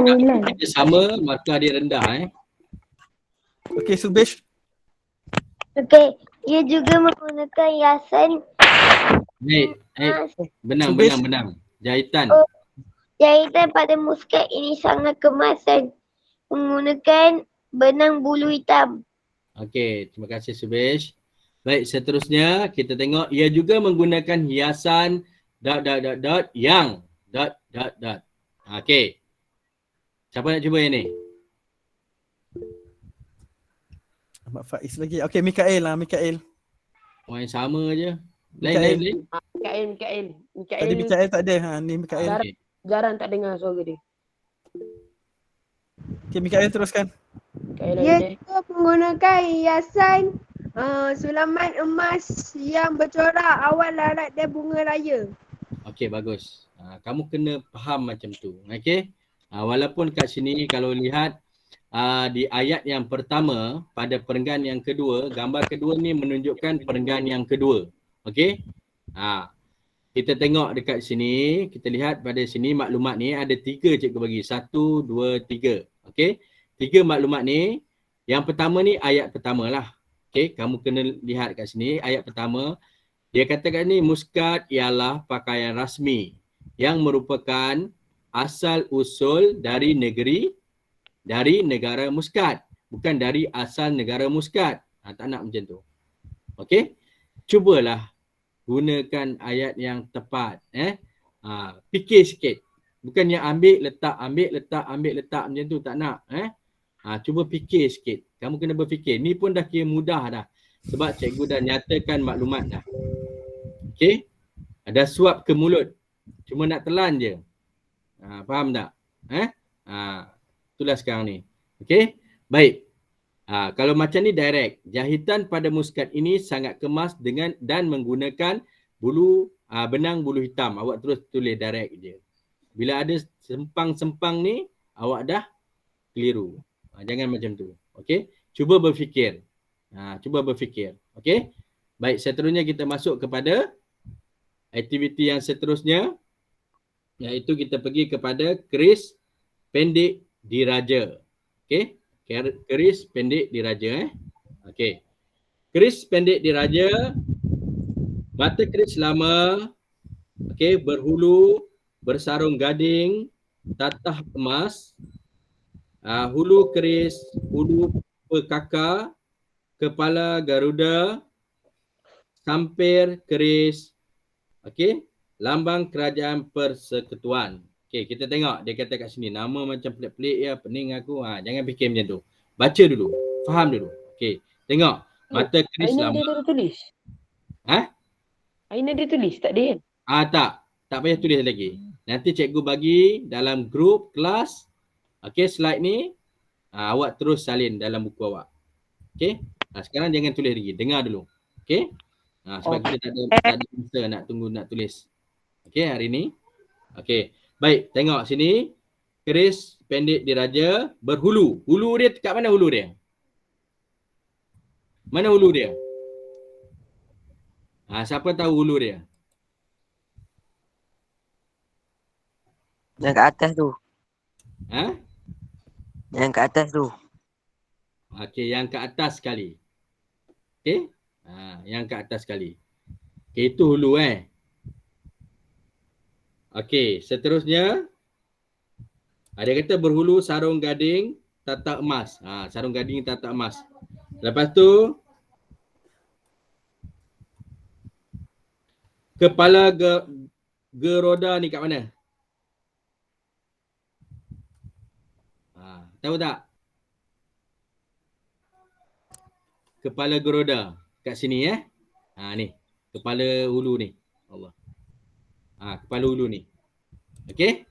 tak sama, maka dia rendah Okey, Subesh. Okey, ia juga menggunakan hiasan. Benang. Jahitan. Jahitan pada muskat ini sangat kemas dan menggunakan benang bulu hitam. Okey, terima kasih Subesh. Baik, seterusnya kita tengok ia juga menggunakan hiasan ... yang ... Okey. Siapa nak cuba yang ni? Ahmad Faiz lagi. Okey, Mikael lah, Mikael. Orang yang sama je. Lain. Mikael. Tadi Mikael tak ada. Ni Mikael. Jarang tak dengar suara dia. Okey, Mikael teruskan. Ia juga menggunakan hiasan sulaman emas yang bercorak awal larat dan bunga raya. Okey, bagus. Kamu kena faham macam tu. Okey. Walaupun kat sini kalau lihat di ayat yang pertama pada perenggan yang kedua, gambar kedua ni menunjukkan perenggan yang kedua. Okey. Kita tengok dekat sini, kita lihat pada sini maklumat ni ada 3 cikgu bagi. 1, 2, 3. Okey. 3 maklumat ni. Yang pertama ni ayat pertama lah. Okey, kamu kena lihat kat sini ayat pertama. Dia katakan ni muskat ialah pakaian rasmi yang merupakan asal usul dari negara Muscat. Bukan dari asal negara Muscat. Tak nak macam tu. Okey. Cubalah gunakan ayat yang tepat. Fikir sikit. Bukan yang ambil letak macam tu. Tak nak. Cuba fikir sikit. Kamu kena berfikir. Ni pun dah kira mudah dah. Sebab cikgu dah nyatakan maklumat dah. Okey. Ada suap ke mulut. Cuma nak telan je. Faham tak? Itulah sekarang ni. Okey. Baik. Kalau macam ni direct. Jahitan pada muskat ini sangat kemas dan menggunakan benang bulu hitam. Awak terus tulis direct je. Bila ada sempang-sempang ni, awak dah keliru. Jangan macam tu. Okey. Cuba berfikir. Okey. Baik, seterusnya kita masuk kepada aktiviti yang seterusnya. Iaitu kita pergi kepada keris pendek diraja. Okey. Keris pendek diraja. Okey. Keris pendek diraja, mata keris lama, okey, berhulu, bersarung gading, tatah emas, hulu keris, hulu pekaka, kepala Garuda, sampir keris, okey, lambang kerajaan persekutuan. Okey, kita tengok dia kata kat sini nama macam pelik-pelik ya, pening aku. Jangan fikir macam tu. Baca dulu, faham dulu. Okey, tengok mata keris Aina lama. dia dah tulis. Aina dia tulis, tak dia kan? Tak payah tulis lagi. Nanti cikgu bagi dalam grup kelas. Okey, slide ni awak terus salin dalam buku awak. Okey? Sekarang jangan tulis lagi, dengar dulu. Okey? Sebab kita tak ada masa nak tunggu nak tulis. Okey, hari ni. Okey. Baik, tengok sini. Keris pendek diraja berhulu. Hulu dia kat mana hulu dia? Mana hulu dia? Siapa tahu hulu dia? Yang kat atas tu. Yang kat atas tu. Okey, yang kat atas sekali. Okey? Yang kat atas sekali. Okey, itu hulu Okey, seterusnya dia kata berhulu sarung gading tatak emas. Sarung gading tatak emas. Lepas tu kepala Garuda ni kat mana? Tahu tak? Kepala Garuda kat sini ni. Kepala hulu ni. Allah. Kepala hulu ni. Okey?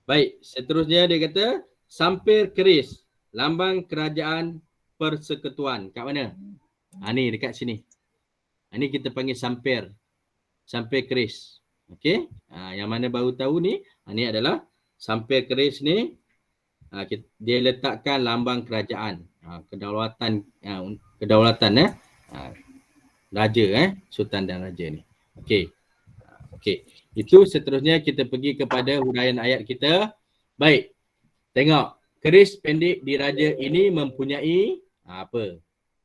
Baik, seterusnya dia kata sampir keris, lambang kerajaan persekutuan. Kat mana? Ni dekat sini. Ni kita panggil sampir. Sampir keris. Okey? Yang mana baru tahu ni, ni adalah sampir keris ni. Dia letakkan lambang kerajaan. Kedaulatan raja sultan dan raja ni. Okey. Okey. Itu seterusnya kita pergi kepada huraian ayat kita. Baik. Tengok. Keris pendek diraja ini mempunyai apa?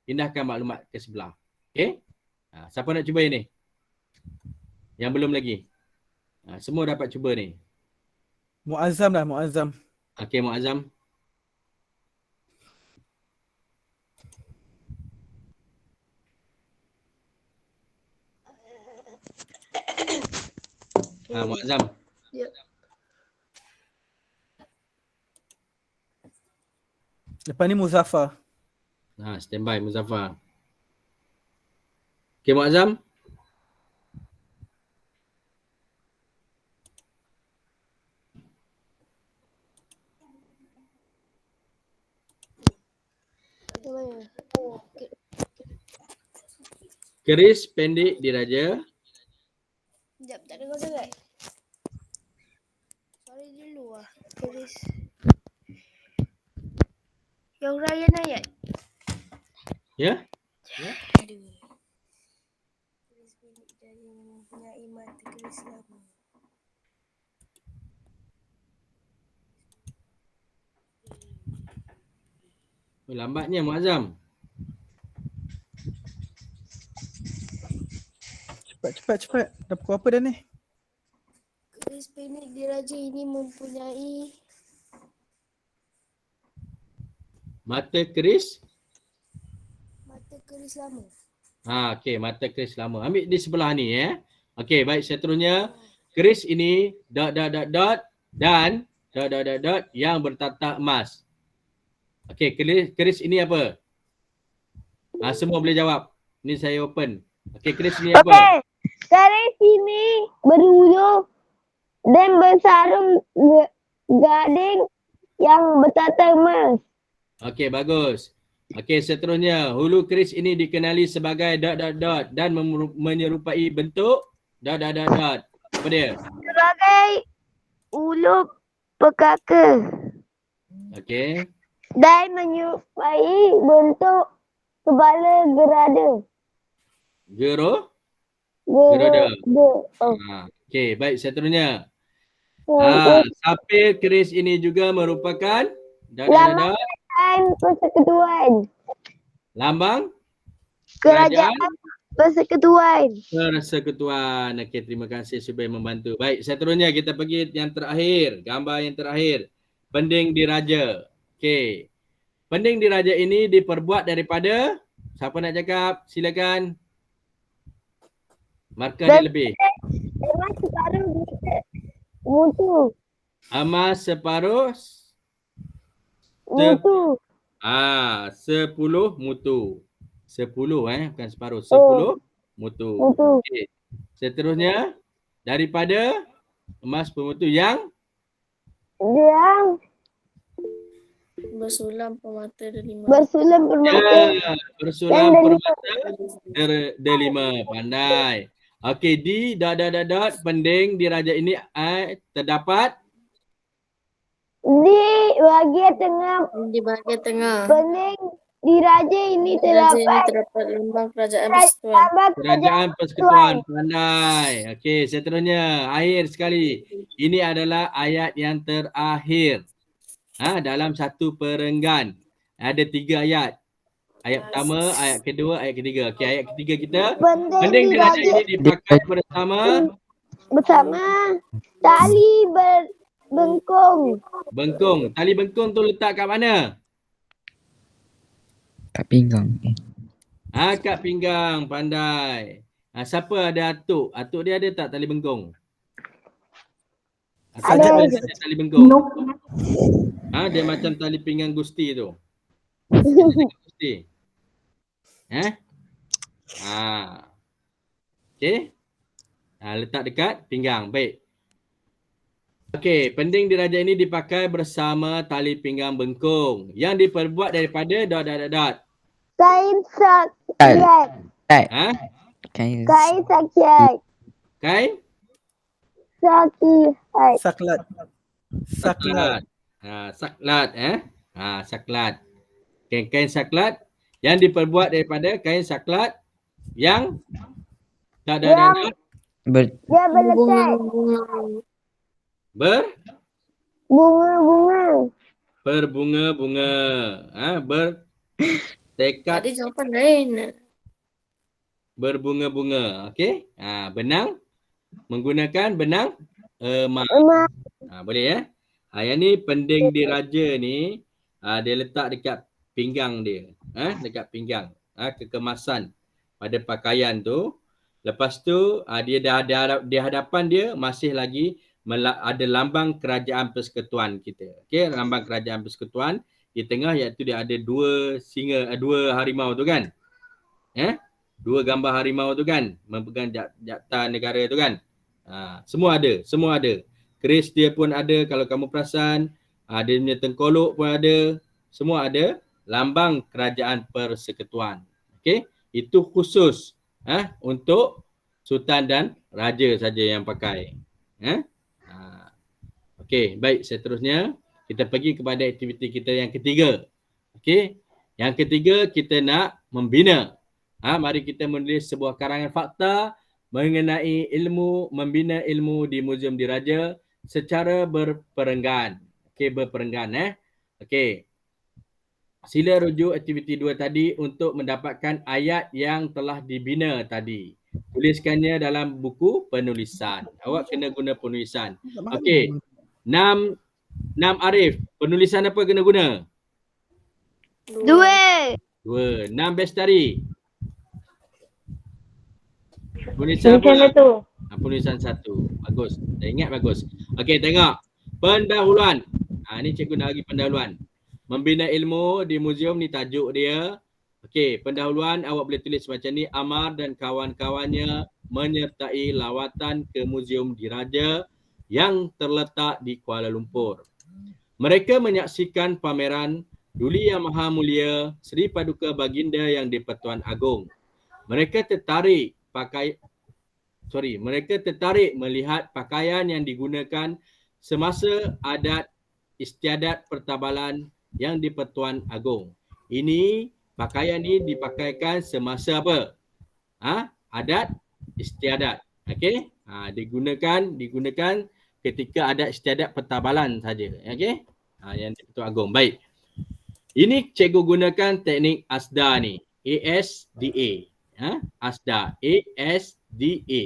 Pindahkan maklumat ke sebelah. Okey? Siapa nak cuba ini? Yang belum lagi. Semua dapat cuba ni. Muazzam dah, Muazzam. Okey, Muazzam. Muazzam. Ya. Lepas ni Muzaffar. Standby Muzaffar. Okey, Muazzam. Keris pendek diraja. Sekejap, tak dengar sangat. Sorry dulu Keris. Yang huraian ayat. Ya? Aduh. Keris pendek dari mempunyai mata keris lama. Lambatnya Muazzam. Cepat. Dah pukul apa dah ni? Keris pendek diraja ini mempunyai Mata keris. mata keris lama. Okey, mata keris lama. Ambil di sebelah ni Okey, baik, seterusnya keris ini dan yang bertatak emas. Okey, keris ini apa? Semua boleh jawab. Ni saya open. Okey, keris ini apa? Okey. Keris ini berhulu dan bersarung gading yang bertata emas. Okey, bagus. Okey, seterusnya hulu keris ini dikenali sebagai dan menyerupai bentuk Apa dia? Sebagai hulu pekaka. Okey. Dan menyerupai bentuk kepala gerada. Garuda. Okey, baik, seterusnya. Sampir keris ini juga merupakan Lambang Kerajaan Persekutuan. Lambang Kerajaan Persekutuan. Persekutuan. Okey, terima kasih sudah membantu. Baik, seterusnya kita pergi yang terakhir. Gambar yang terakhir. Pending diraja. Okey. Pending diraja ini diperbuat daripada, siapa nak cakap? Silakan. Markah dia lebih. Emas separuh mutu. Emas separuh Mutu. 10 mutu. 10 bukan separuh. 10 mutu. Okey. Seterusnya daripada emas bermutu yang bersulam permata delima. Bersulam permata. Ya, bersulam permata delima. Pandai. Okey, di dot pending diraja ini terdapat di bahagian tengah. Di bahagian tengah. Pending diraja ini terdapat lambang kerajaan persekutuan. Kerajaan Persekutuan. Pandai. Okey, seterusnya akhir sekali. Ini adalah ayat yang terakhir. Dalam satu perenggan. Ada 3 ayat. Ayat pertama, ayat kedua, ayat ketiga. Okey, ayat ketiga kita. Pending diraja ini dipakai bersama tali bengkung. Bengkung. Tali bengkung tu letak kat mana? Kat pinggang. Kat pinggang. Pandai. Siapa ada atuk? Atuk dia ada tak tali bengkung? Ada tali bengkung. Dia macam tali pinggang Gusti tu. Gusti. Okey. Letak dekat pinggang. Baik. Okey, pending diraja ini dipakai bersama tali pinggang bengkung yang diperbuat daripada kain sakyat. Kain sakyat. Kain? Saklat. Saklat. Saklat. Kain saklat yang diperbuat daripada kain saklat yang dia berlekat. Bunga-bunga. Berbunga-bunga. Bertekad. Tadi jawapan lain. Berbunga-bunga. Okey. Benang. Menggunakan benang emas. Boleh ya? Yang ni pending diraja ni dia letak dekat pinggang dia. Dekat pinggang. Kekemasan pada pakaian tu. Lepas tu dia di hadapan dia masih lagi ada lambang kerajaan persekutuan kita. Okey, lambang kerajaan persekutuan di tengah iaitu dia ada 2 harimau tu kan? 2 gambar harimau tu kan? Memegang jakta negara tu kan? Semua ada. Keris dia pun ada kalau kamu perasan. Dia punya tengkolok pun ada. Semua ada lambang kerajaan persekutuan. Okey, itu khusus untuk sultan dan raja saja yang pakai. Okey, baik, seterusnya kita pergi kepada aktiviti kita yang ketiga. Okey, yang ketiga kita nak membina. Mari kita menulis sebuah karangan fakta mengenai membina ilmu di Muzium Diraja secara berperenggan. Okey, berperenggan. Okey. Sila rujuk aktiviti 2 tadi untuk mendapatkan ayat yang telah dibina tadi. Tuliskannya dalam buku penulisan. Awak kena guna penulisan. Okey. 6 Arif. Penulisan apa kena guna? 2. 6 Bestari. Penulisan apa? Penulisan 1. Bagus. Dah ingat bagus. Okey, tengok. Pendahuluan. Ni cikgu nak bagi pendahuluan. Membina ilmu di muzium ni tajuk dia. Okey, pendahuluan awak boleh tulis macam ni. Amar dan kawan-kawannya menyertai lawatan ke Muzium Diraja yang terletak di Kuala Lumpur. Mereka menyaksikan pameran Duli Yang Maha Mulia Seri Paduka Baginda yang di-Pertuan Agong. Mereka tertarik melihat pakaian yang digunakan semasa adat istiadat pertabalan yang di-Pertuan Agong. Ini pakaian ni dipakaikan semasa apa? Adat istiadat. Okey? Digunakan ketika adat istiadat pertabalan saja. Okey? Yang di-Pertuan Agong. Baik. Ini cikgu gunakan teknik ASDA ni. ASDA. ASDA. ASDA.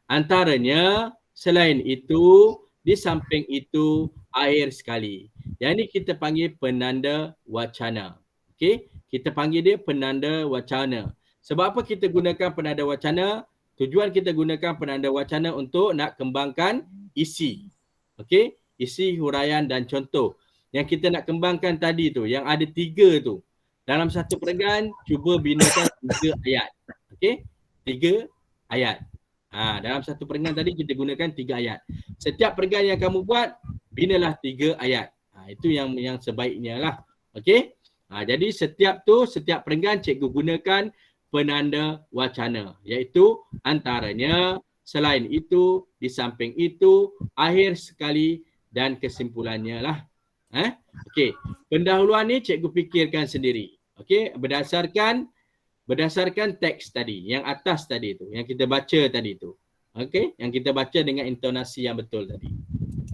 Antaranya selain itu, di samping itu akhir sekali. Yang ni kita panggil penanda wacana. Okey, kita panggil dia penanda wacana. Sebab apa kita gunakan penanda wacana? Tujuan kita gunakan penanda wacana untuk nak kembangkan isi. Okey, isi, huraian dan contoh. Yang kita nak kembangkan tadi tu, yang ada 3 tu. Dalam satu perenggan, cuba binakan 3 ayat. Okey, 3 ayat. Dalam satu perenggan tadi kita gunakan 3 ayat. Setiap perenggan yang kamu buat, binalah 3 ayat. Itu yang sebaiknya lah. Okey. Jadi setiap perenggan cikgu gunakan penanda wacana. Iaitu antaranya, selain itu, di samping itu, akhir sekali dan kesimpulannya lah. Okey. Pendahuluan ni cikgu fikirkan sendiri. Okey. Berdasarkan teks tadi, yang atas tadi tu, yang kita baca tadi tu. Okey, yang kita baca dengan intonasi yang betul tadi.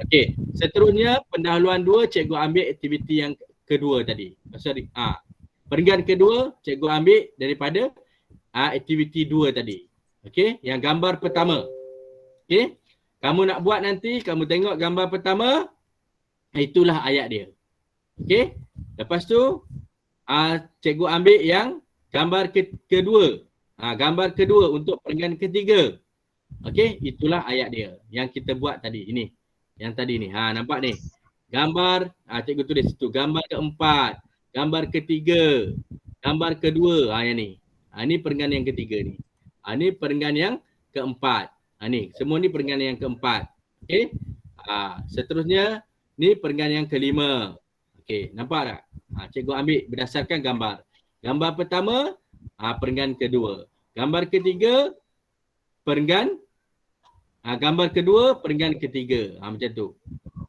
Okey, seterusnya pendahuluan 2 cikgu ambil aktiviti yang kedua tadi. Perenggan kedua cikgu ambil daripada aktiviti 2 tadi. Okey, yang gambar pertama. Okey, kamu nak buat nanti, kamu tengok gambar pertama, itulah ayat dia. Okey, lepas tu cikgu ambil yang gambar kedua. Gambar kedua untuk perenggan ketiga. Okey, itulah ayat dia yang kita buat tadi. Ini. Yang tadi ni. Nampak ni. Gambar, cikgu tulis situ. Gambar keempat. Gambar ketiga. Gambar kedua. Yang ni. Ini perenggan yang ketiga ni. Ini perenggan yang keempat. Ni. Semua ni perenggan yang keempat. Okey. Seterusnya, ni perenggan yang kelima. Okey, nampak tak? Cikgu ambil berdasarkan gambar. Gambar pertama, perenggan kedua. Gambar ketiga, perenggan. Gambar kedua, perenggan ketiga. Macam tu.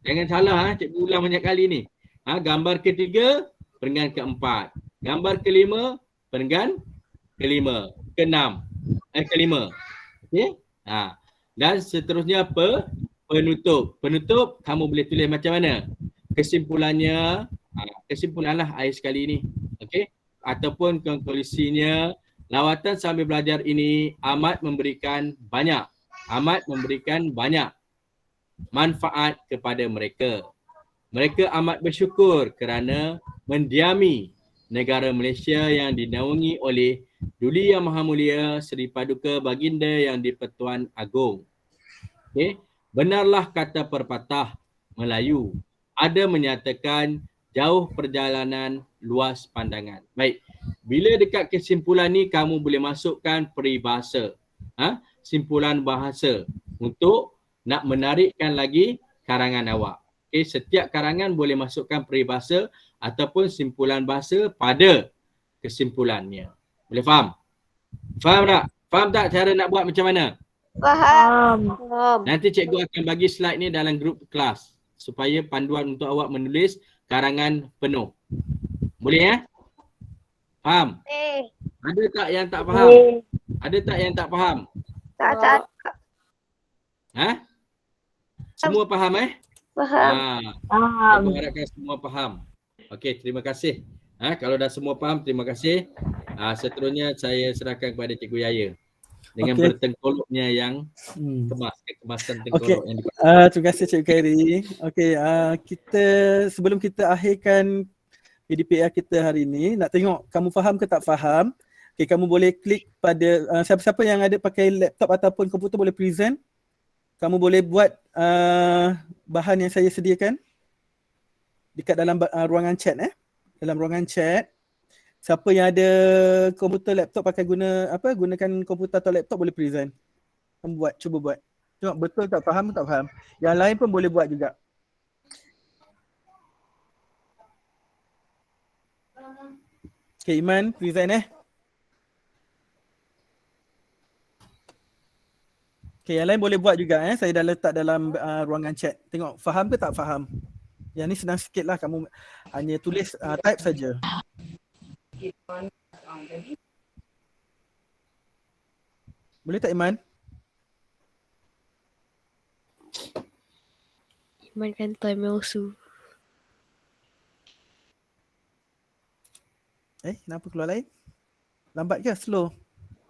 Jangan salah, cikgu ulang banyak kali ni. Gambar ketiga, perenggan keempat. Gambar kelima, perenggan kelima. Kelima. Okey? Dan seterusnya penutup. Penutup, kamu boleh tulis macam mana? Kesimpulannya, kesimpulanlah akhir sekali ni. Okey? Ataupun konklusinya, lawatan sambil belajar ini amat memberikan banyak manfaat kepada mereka. Mereka amat bersyukur kerana mendiami negara Malaysia yang dinaungi oleh Duli Yang Maha Mulia Seri Paduka Baginda Yang di-Pertuan Agong. Okay. Benarlah kata pepatah Melayu, ada menyatakan jauh perjalanan, luas pandangan. Baik, bila dekat kesimpulan ni kamu boleh masukkan peribahasa, simpulan bahasa untuk nak menarikkan lagi karangan awak. Okay, setiap karangan boleh masukkan peribahasa ataupun simpulan bahasa pada kesimpulannya. Boleh faham? Faham tak? Faham tak cara nak buat macam mana? Faham. Nanti cikgu akan bagi slide ni dalam grup kelas supaya panduan untuk awak menulis karangan penuh. Boleh ya? Faham? Ada tak yang tak faham? Ada tak yang tak faham? Tak. Semua faham Faham. Aku harapkan semua faham. Okey, terima kasih. Kalau dah semua faham, terima kasih. Seterusnya saya serahkan kepada Cikgu Yaya dengan bertengkoloknya yang kemasan tengkolok yang dipakai. Terima kasih Cikgu Khairi. Okey, sebelum kita akhirkan PDPR kita hari ini, nak tengok kamu faham ke tak faham. Okey, kamu boleh klik pada siapa-siapa yang ada pakai laptop ataupun komputer boleh present. Kamu boleh buat bahan yang saya sediakan dekat dalam ruangan chat dalam ruangan chat. Siapa yang ada komputer laptop gunakan komputer atau laptop boleh present. Kamu cuba buat. Tengok betul tak faham tak faham. Yang lain pun boleh buat juga. Okay, Iman present Okay, yang lain boleh buat juga Saya dah letak dalam ruangan chat. Tengok faham ke tak faham. Yang ni senang sikit lah, kamu hanya tulis type saja. Boleh tak Iman? Iman kan time also. Kenapa keluar lain? Lambat ke? Slow?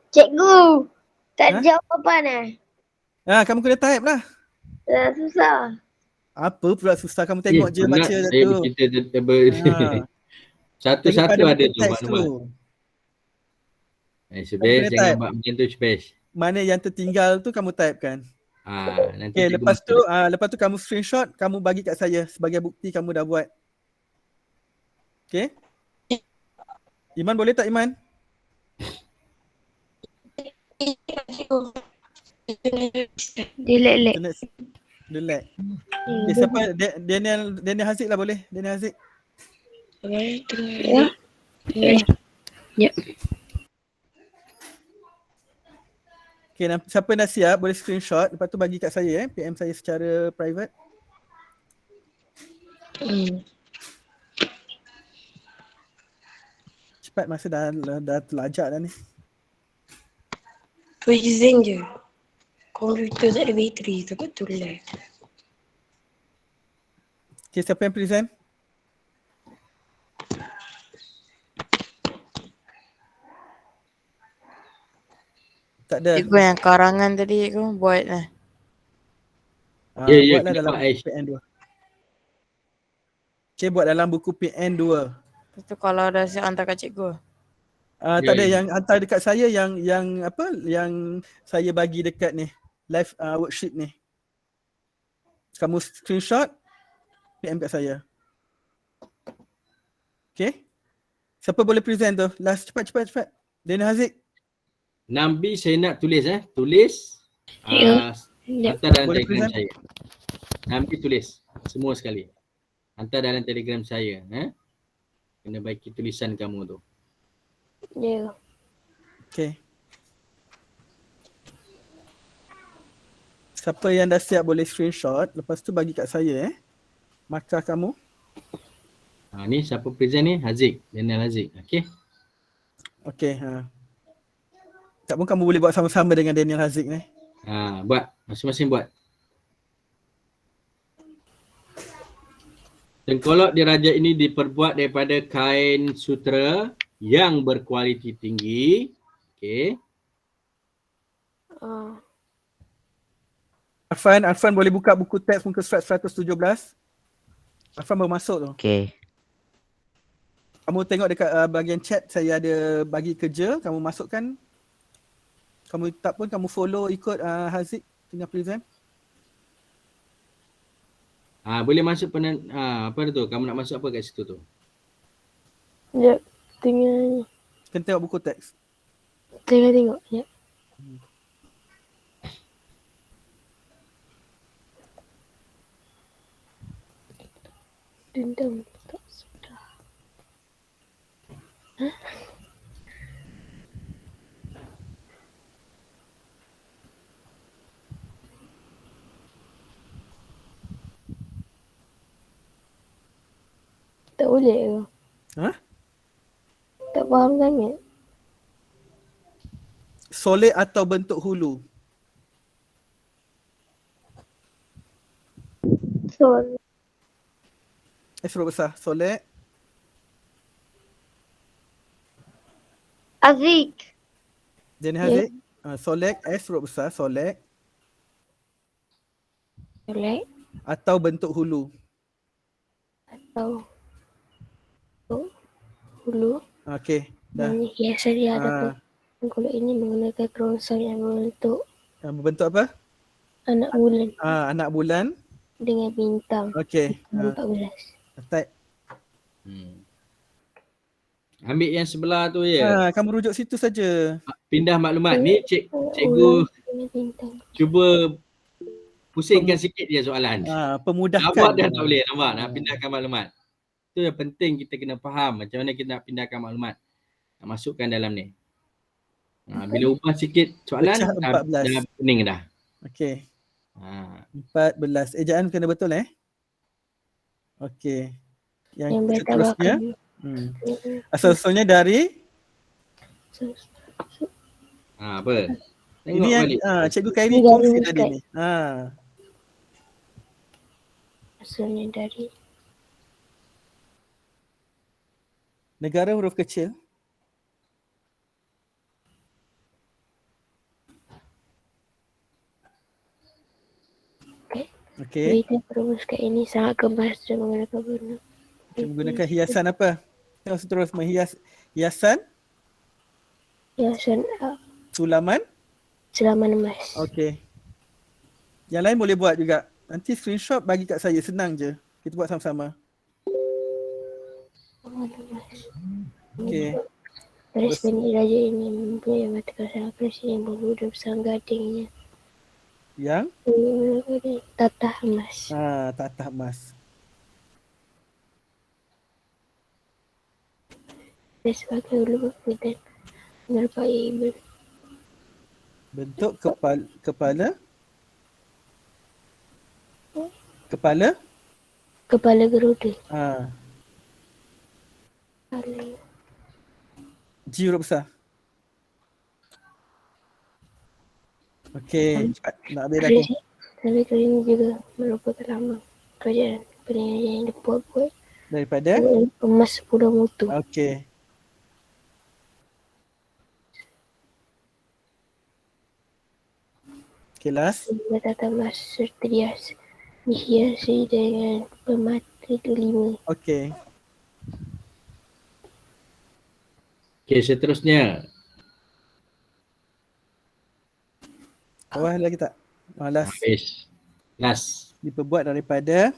Cikgu, tak Ha? jawapan Kamu kena type lah. susah. Apa pula susah, kamu tengok je baca dah saya tu. bercerita satu-satu Daripada ada buku tu teks maklumat. tu. Sebes, kena jangan type. buat macam tu Sebes. Mana yang tertinggal tu kamu type kan. Nanti Okay, cikgu lepas tu kamu screenshot, kamu bagi kat saya sebagai bukti kamu dah buat. Okay. Iman boleh tak Iman? Dia lag. Dia lag. Okay, siapa? Daniel Haziq lah boleh. Daniel Haziq. Ya. Okay, siapa dah siap boleh screenshot. Lepas tu bagi kat saya PM saya secara private. Cepat, masa dah terlajak dah ni. Present je. Komputer tak ada bateri tu betul lah. Okay, siapa yang present? Tak ada. Cikgu yang karangan tadi aku buat lah. Buatlah dalam buku PN2. Okay, buat dalam buku PN2. Itu kalau dah siap hantar kat cikgu. Tak ada, yang hantar dekat saya yang saya bagi dekat ni live worksheet ni. Kamu screenshot PM kat saya. Okay. Siapa boleh present tu? Last, cepat. Daniel Haziq. Nambi saya nak tulis tulis hantar dalam Boleh Telegram present? saya. Nambi tulis semua sekali. Hantar dalam Telegram saya. Kena baiki tulisan kamu tu. Ya. Okay. Siapa yang dah siap boleh screenshot, lepas tu bagi kat saya markah kamu. Ni siapa present ni? Haziq, Daniel Haziq. Okay. Tak pun kamu boleh buat sama-sama dengan Daniel Haziq ni. Buat, masing-masing buat. Tengkolok diraja ini diperbuat daripada kain sutera yang berkualiti tinggi. Okay. Arfan boleh buka buku teks muka surat 117. Arfan baru masuk tu. Okay. Kamu tengok dekat bahagian chat, saya ada bagi kerja, kamu masukkan. Kamu tak pun kamu follow ikut Haziq tengah present. Boleh masuk apa tu? Kamu nak masuk apa kat situ tu? Ya, tengah Kena tengok buku teks. tengok. Ya. Dendam tak sudah. Tak boleh ke? Tak faham sangat. Soleh atau bentuk hulu? Sol. Huruf besar. Soleh. Azik. Daniel Haziq. Solek. Huruf besar. Solek. Solek. Atau bentuk hulu. Atau hulu. Okey. Dah. Hiasan dia ada kalau ini menggunakan kerongsang yang berbentuk apa? Anak bulan. Anak bulan. Dengan bintang. Okey. 14. Type. Ambil yang sebelah tu je. Kamu rujuk situ saja. Pindah maklumat. Ni cikgu cuba pusingkan sikit je soalan. Pemudahkan. Awak dah tak boleh nampak nak pindahkan maklumat. Itu yang penting kita kena faham macam mana kita nak pindahkan maklumat. Nak masukkan dalam ni. Bila ubah sikit soalan dah pening dah. Okey. 14. Ejaan kena betul Okey. Yang seterusnya. Asal-usulnya dari apa? Tengok ini yang balik. Cikgu Khairi kongsi tadi ni. Asalnya dari Negara huruf kecil. Okey. Berita perumuskan ini sangat gemas dan menggunakan warna. Menggunakan hiasan apa? Terus hiasan Hiasan sulaman. sulaman emas. Okey. Yang lain boleh buat juga. Nanti screenshot bagi kat saya, senang je. Kita buat sama-sama. Okey. Baris Bani Raja ini mempunyai mata kasar presiden bulu dan besar gadingnya. Yang? Tatah emas. Tatah emas. Dan sebagai ulu dan menerupai ibu. Bentuk kepala Garuda. G huruf besar. Okey, cepat nak habis dah aku. Tapi kali ini juga merupakan lambang kerajaan penjajah yang dibuat-buat daripada emas Pulau Mutu. Okey. Kelas. Batata emas terhias dihiasi dengan permata delima. Okey. Okey, seterusnya. Bawah lagi tak? Malas. Habis. Last. Diperbuat daripada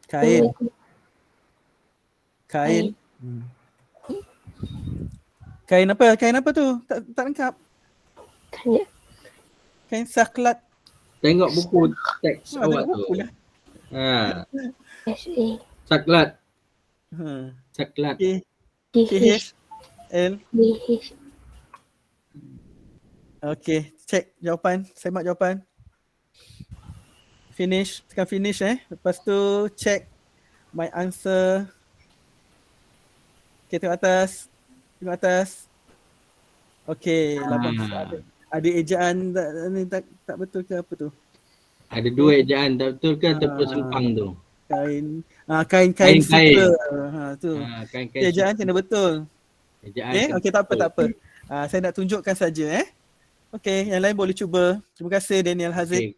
kain. Kain. Kain apa? Kain apa tu? Tak lengkap. Kain saklat. Tengok buku teks awak tu. Buku lah. Saklat. Saklat. KHL. Okey, check jawapan. Semak jawapan. Finish. Tekan finish Lepas tu check my answer. Okey, tengok atas. Tengok atas. Okey, ada ejaan tak betul ke apa tu? Ada dua ejaan tak betul ke ataupun sempang tu? Kain sutra. Tu. Kain-kain Ejaan kena betul. Ejaan. Okey, tak apa. Saya nak tunjukkan saja Okey, yang lain boleh cuba. Terima kasih Daniel Haziq.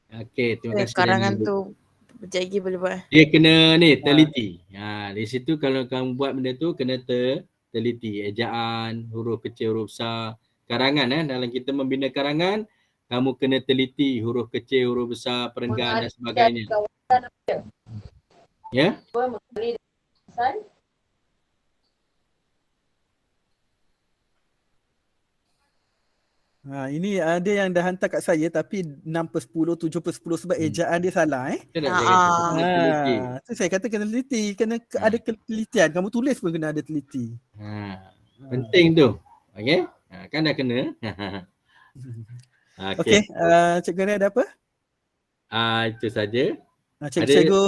Okey, terima kasih. Karangan tu berjagi boleh buat. Dia kena teliti. Di situ kalau kamu buat benda tu kena teliti. Ejaan, huruf kecil, huruf besar. Karangan dalam kita membina karangan, kamu kena teliti huruf kecil, huruf besar, perenggan dan sebagainya. Ya? Ini ada yang dah hantar kat saya tapi 6 per 10, 7 per 10 sebab ejaan dia salah tu saya kata kena teliti, kena ada ketelitian. Kamu tulis pun kena ada teliti. Penting tu. Okey? Kan dah kena. Okey, Cikgu Ria ada apa? Itu saja. Cikgu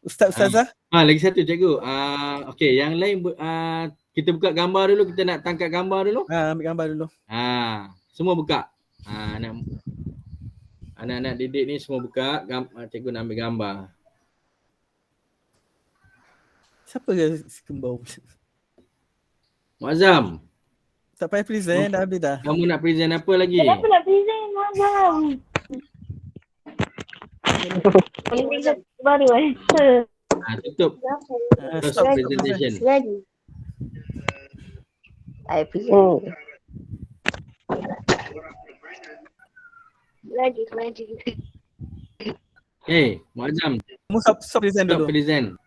Ustazah. Lagi satu cikgu. Okey, yang lain kita buka gambar dulu, kita nak tangkap gambar dulu. Ambil gambar dulu. Semua buka. Anak-anak didik ni semua buka, cikgu nak ambil gambar. Siapa ke kembau? Muazzam. Tak payah present, dah habis dah. Kamu nak present apa lagi? Kenapa nak present Muazzam? Boleh present baru Tutup. Stop presentation. I present. Lagi. Hey, Muazzam. Kamu stop present dulu. Stop present.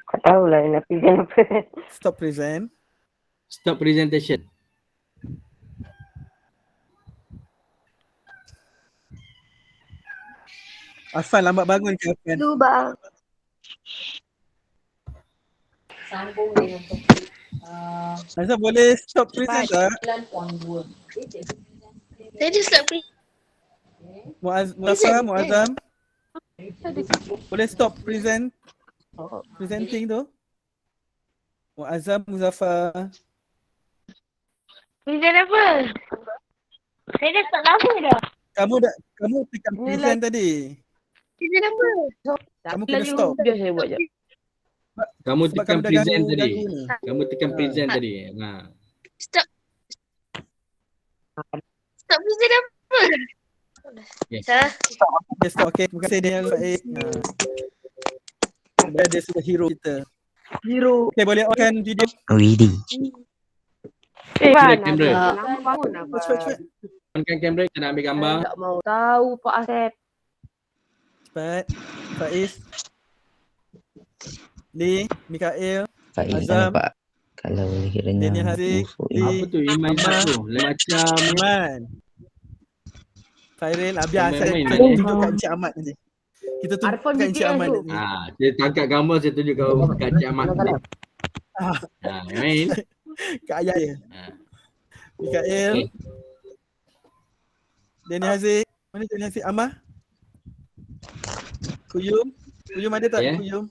Kau tahulah nak present apa. Stop present. Stop presentation. Afan lambat bangun ke Afan? Bang. Sambung dengan topik. Azam boleh stop present tak? 9.2. Saya dah stop present. Muazzam. Boleh stop presenting tu? Muazzam, Muzaffar. Present apa? Saya dah tak lama dah. Kamu tekan present tadi. Present apa? Kamu kena stop. Biar saya buat je. Kamu Sebab tekan kamu dah present ganggu- tadi. ganggu ni. Kamu tekan present tadi. Stop. Stop present apa? Yes. Salah. Okay, stop. Okay, terima kasih Daniel Faiz. Dia sudah hero kita. Hero. Okay, boleh onkan video. Widih. Sudah Fan, kamera. Abang bangun Abang. Cepat. Onkan kamera, kita nak ambil gambar. Tak mau tahu Pak Asep. Cepat. Faiz. Lee, Mikael, Faiz Azam, Pak. Kalau kiranya Daniel Haziq, busuk Apa tu Iman tu? Macam Iman. Fairil, biar Main- saya main saya ni. tunjuk kat Encik Ahmad nanti. Kita tunjuk Arfan kat Encik BTS Ahmad tu. nanti. Saya tangkap gambar, saya tunjuk kau kat Cik Ahmad ni. Main. Kat ayah dia. Mikael. Okay. Daniel Haziq. Mana Daniel Haziq? Amah? Kuyum? Kuyum ada tak? Yeah. Kuyum?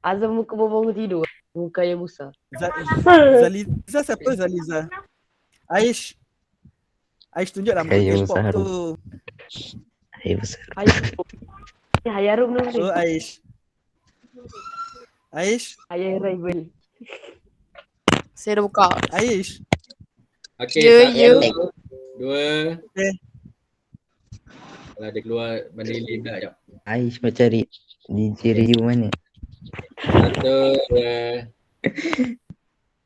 Azam muka bangun tidur. Muka yang besar. Zaliza siapa Zaliza? Aish. Aish tunjuklah muka Kayu K-pop besar. tu. Air besar. Hayarum nama dia. Oh Aish. Aish. Ayah rival. Saya dah buka. Aish. Okay, You. 1, 2. Okay. Kalau dia keluar banding pula jap. Aish macam cari DJ radio mana? 1, 2,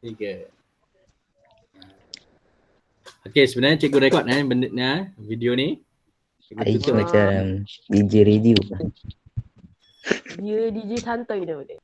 3. Okay, sebenarnya cikgu rekod benda video ni. Cikgu Aish tutup. macam DJ radio. Dia DJ santai nama dia.